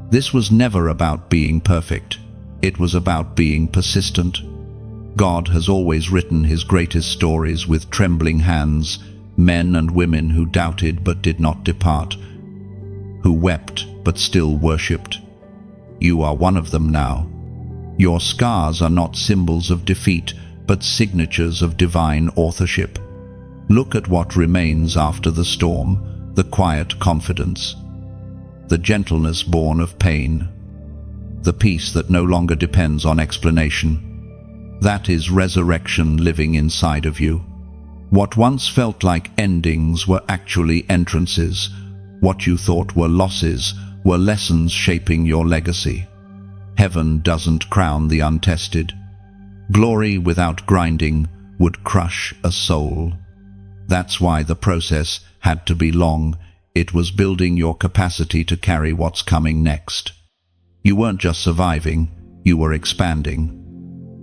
This was never about being perfect. It was about being persistent. God has always written his greatest stories with trembling hands, men and women who doubted but did not depart, who wept but still worshipped. You are one of them now. Your scars are not symbols of defeat, but signatures of divine authorship. Look at what remains after the storm, the quiet confidence, the gentleness born of pain, the peace that no longer depends on explanation. That is resurrection living inside of you. What once felt like endings were actually entrances. What you thought were losses were lessons shaping your legacy. Heaven doesn't crown the untested. Glory without grinding would crush a soul. That's why the process had to be long. It was building your capacity to carry what's coming next. You weren't just surviving, you were expanding.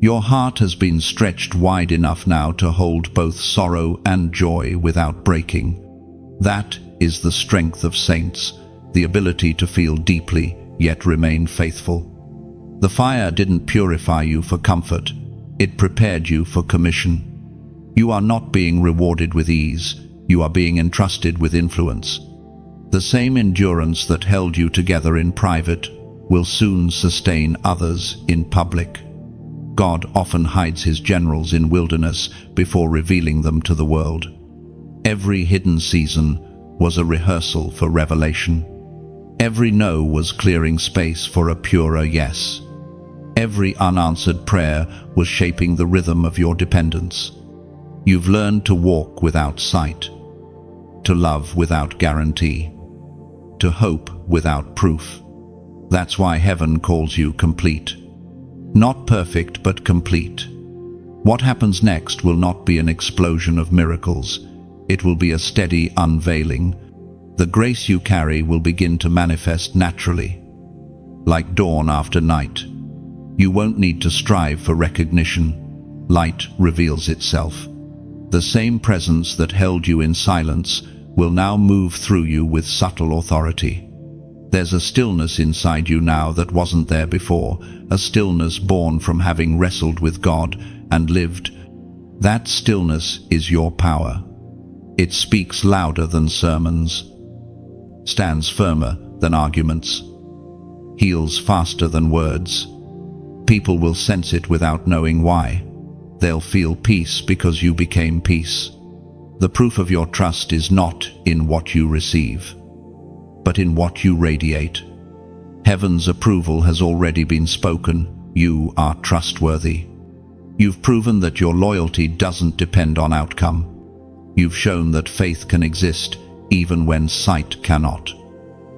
Your heart has been stretched wide enough now to hold both sorrow and joy without breaking. That is the strength of saints, the ability to feel deeply yet remain faithful. The fire didn't purify you for comfort, it prepared you for commission. You are not being rewarded with ease, you are being entrusted with influence. The same endurance that held you together in private will soon sustain others in public. God often hides his generals in wilderness before revealing them to the world. Every hidden season was a rehearsal for revelation. Every no was clearing space for a purer yes. Every unanswered prayer was shaping the rhythm of your dependence. You've learned to walk without sight, to love without guarantee, to hope without proof. That's why heaven calls you complete. Not perfect, but complete. What happens next will not be an explosion of miracles. It will be a steady unveiling. The grace you carry will begin to manifest naturally, like dawn after night. You won't need to strive for recognition. Light reveals itself. The same presence that held you in silence will now move through you with subtle authority. There's a stillness inside you now that wasn't there before, a stillness born from having wrestled with God and lived. That stillness is your power. It speaks louder than sermons, stands firmer than arguments, heals faster than words. People will sense it without knowing why. They'll feel peace because you became peace. The proof of your trust is not in what you receive, but in what you radiate. Heaven's approval has already been spoken. You are trustworthy. You've proven that your loyalty doesn't depend on outcome. You've shown that faith can exist even when sight cannot.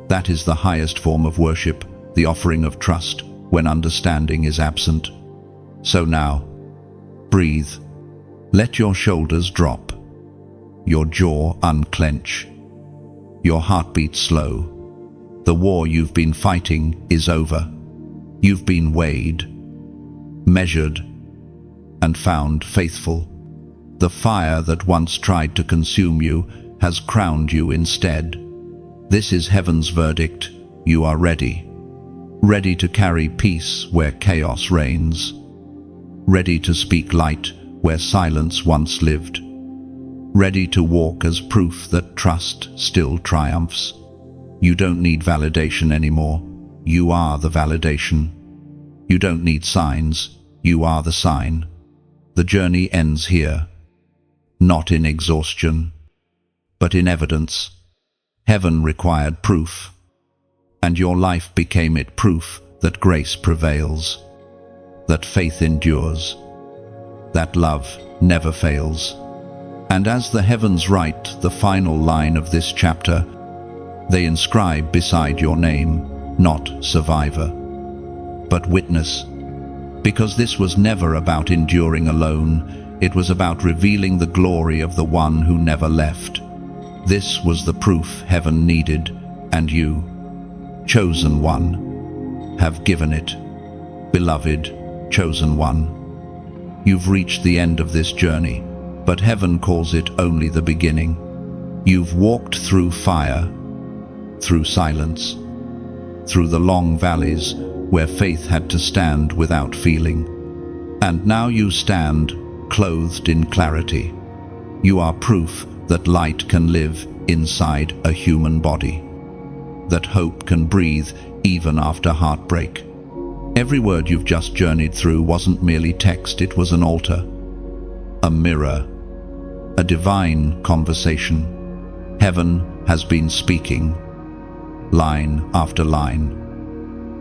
That is the highest form of worship, the offering of trust when understanding is absent. So now, breathe. Let your shoulders drop, your jaw unclench, your heartbeat slow. The war you've been fighting is over. You've been weighed, measured, and found faithful. The fire that once tried to consume you has crowned you instead. This is heaven's verdict. You are ready. Ready to carry peace where chaos reigns. Ready to speak light where silence once lived. Ready to walk as proof that trust still triumphs. You don't need validation anymore. You are the validation. You don't need signs. You are the sign. The journey ends here, not in exhaustion, but in evidence. Heaven required proof, and your life became it, proof that grace prevails, that faith endures, that love never fails. And as the heavens write the final line of this chapter, they inscribe beside your name, not survivor, but witness. Because this was never about enduring alone, it was about revealing the glory of the one who never left. This was the proof heaven needed, and you, chosen one, have given it. Beloved, chosen one, you've reached the end of this journey, but heaven calls it only the beginning. You've walked through fire, through silence, through the long valleys where faith had to stand without feeling. And now you stand, clothed in clarity. You are proof that light can live inside a human body, that hope can breathe even after heartbreak. Every word you've just journeyed through wasn't merely text, it was an altar, a mirror, a divine conversation. Heaven has been speaking, line after line,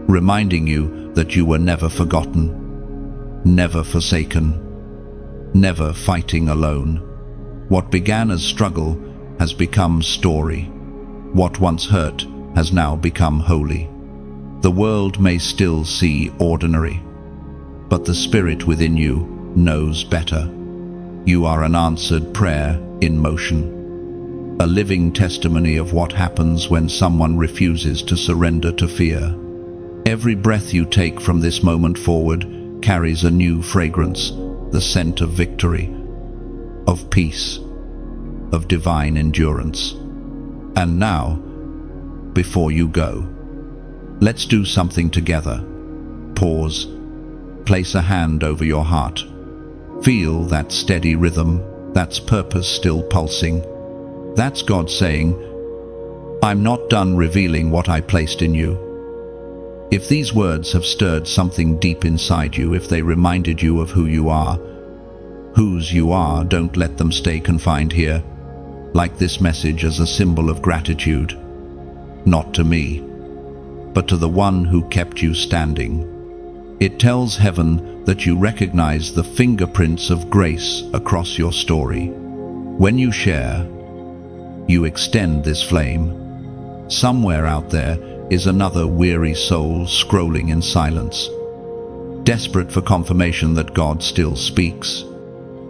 reminding you that you were never forgotten, never forsaken, never fighting alone. What began as struggle has become story. What once hurt has now become holy. The world may still see ordinary, but the spirit within you knows better. You are an answered prayer in motion, a living testimony of what happens when someone refuses to surrender to fear. Every breath you take from this moment forward carries a new fragrance, the scent of victory, of peace, of divine endurance. And now, before you go, let's do something together. Pause, place a hand over your heart. Feel that steady rhythm, that's purpose still pulsing. That's God saying, I'm not done revealing what I placed in you. If these words have stirred something deep inside you, if they reminded you of who you are, whose you are, don't let them stay confined here. Like this message as a symbol of gratitude, not to me, but to the one who kept you standing. It tells heaven that you recognize the fingerprints of grace across your story. When you share, you extend this flame. Somewhere out there is another weary soul scrolling in silence, desperate for confirmation that God still speaks.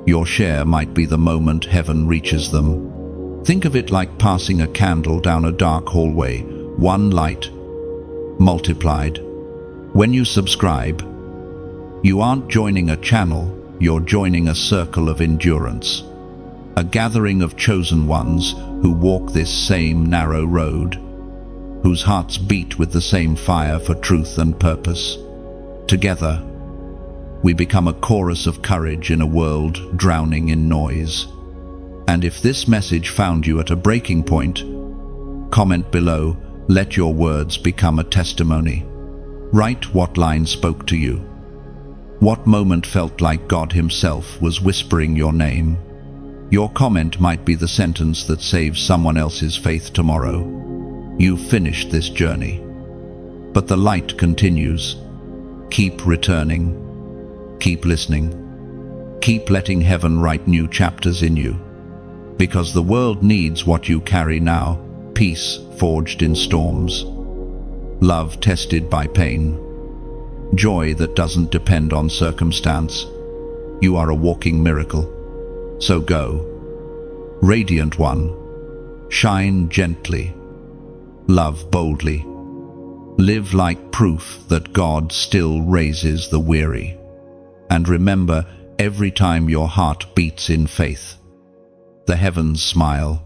Your share might be the moment heaven reaches them. Think of it like passing a candle down a dark hallway, one light, multiplied. When you subscribe, you aren't joining a channel, you're joining a circle of endurance, a gathering of chosen ones who walk this same narrow road, whose hearts beat with the same fire for truth and purpose. Together, we become a chorus of courage in a world drowning in noise. And if this message found you at a breaking point, comment below, let your words become a testimony. Write what line spoke to you. What moment felt like God Himself was whispering your name. Your comment might be the sentence that saves someone else's faith tomorrow. You've finished this journey, but the light continues. Keep returning, keep listening, keep letting heaven write new chapters in you. Because the world needs what you carry now, peace forged in storms, love tested by pain, joy that doesn't depend on circumstance. You are a walking miracle. So go, radiant one, shine gently, love boldly, live like proof that God still raises the weary. And remember, every time your heart beats in faith, the heavens smile.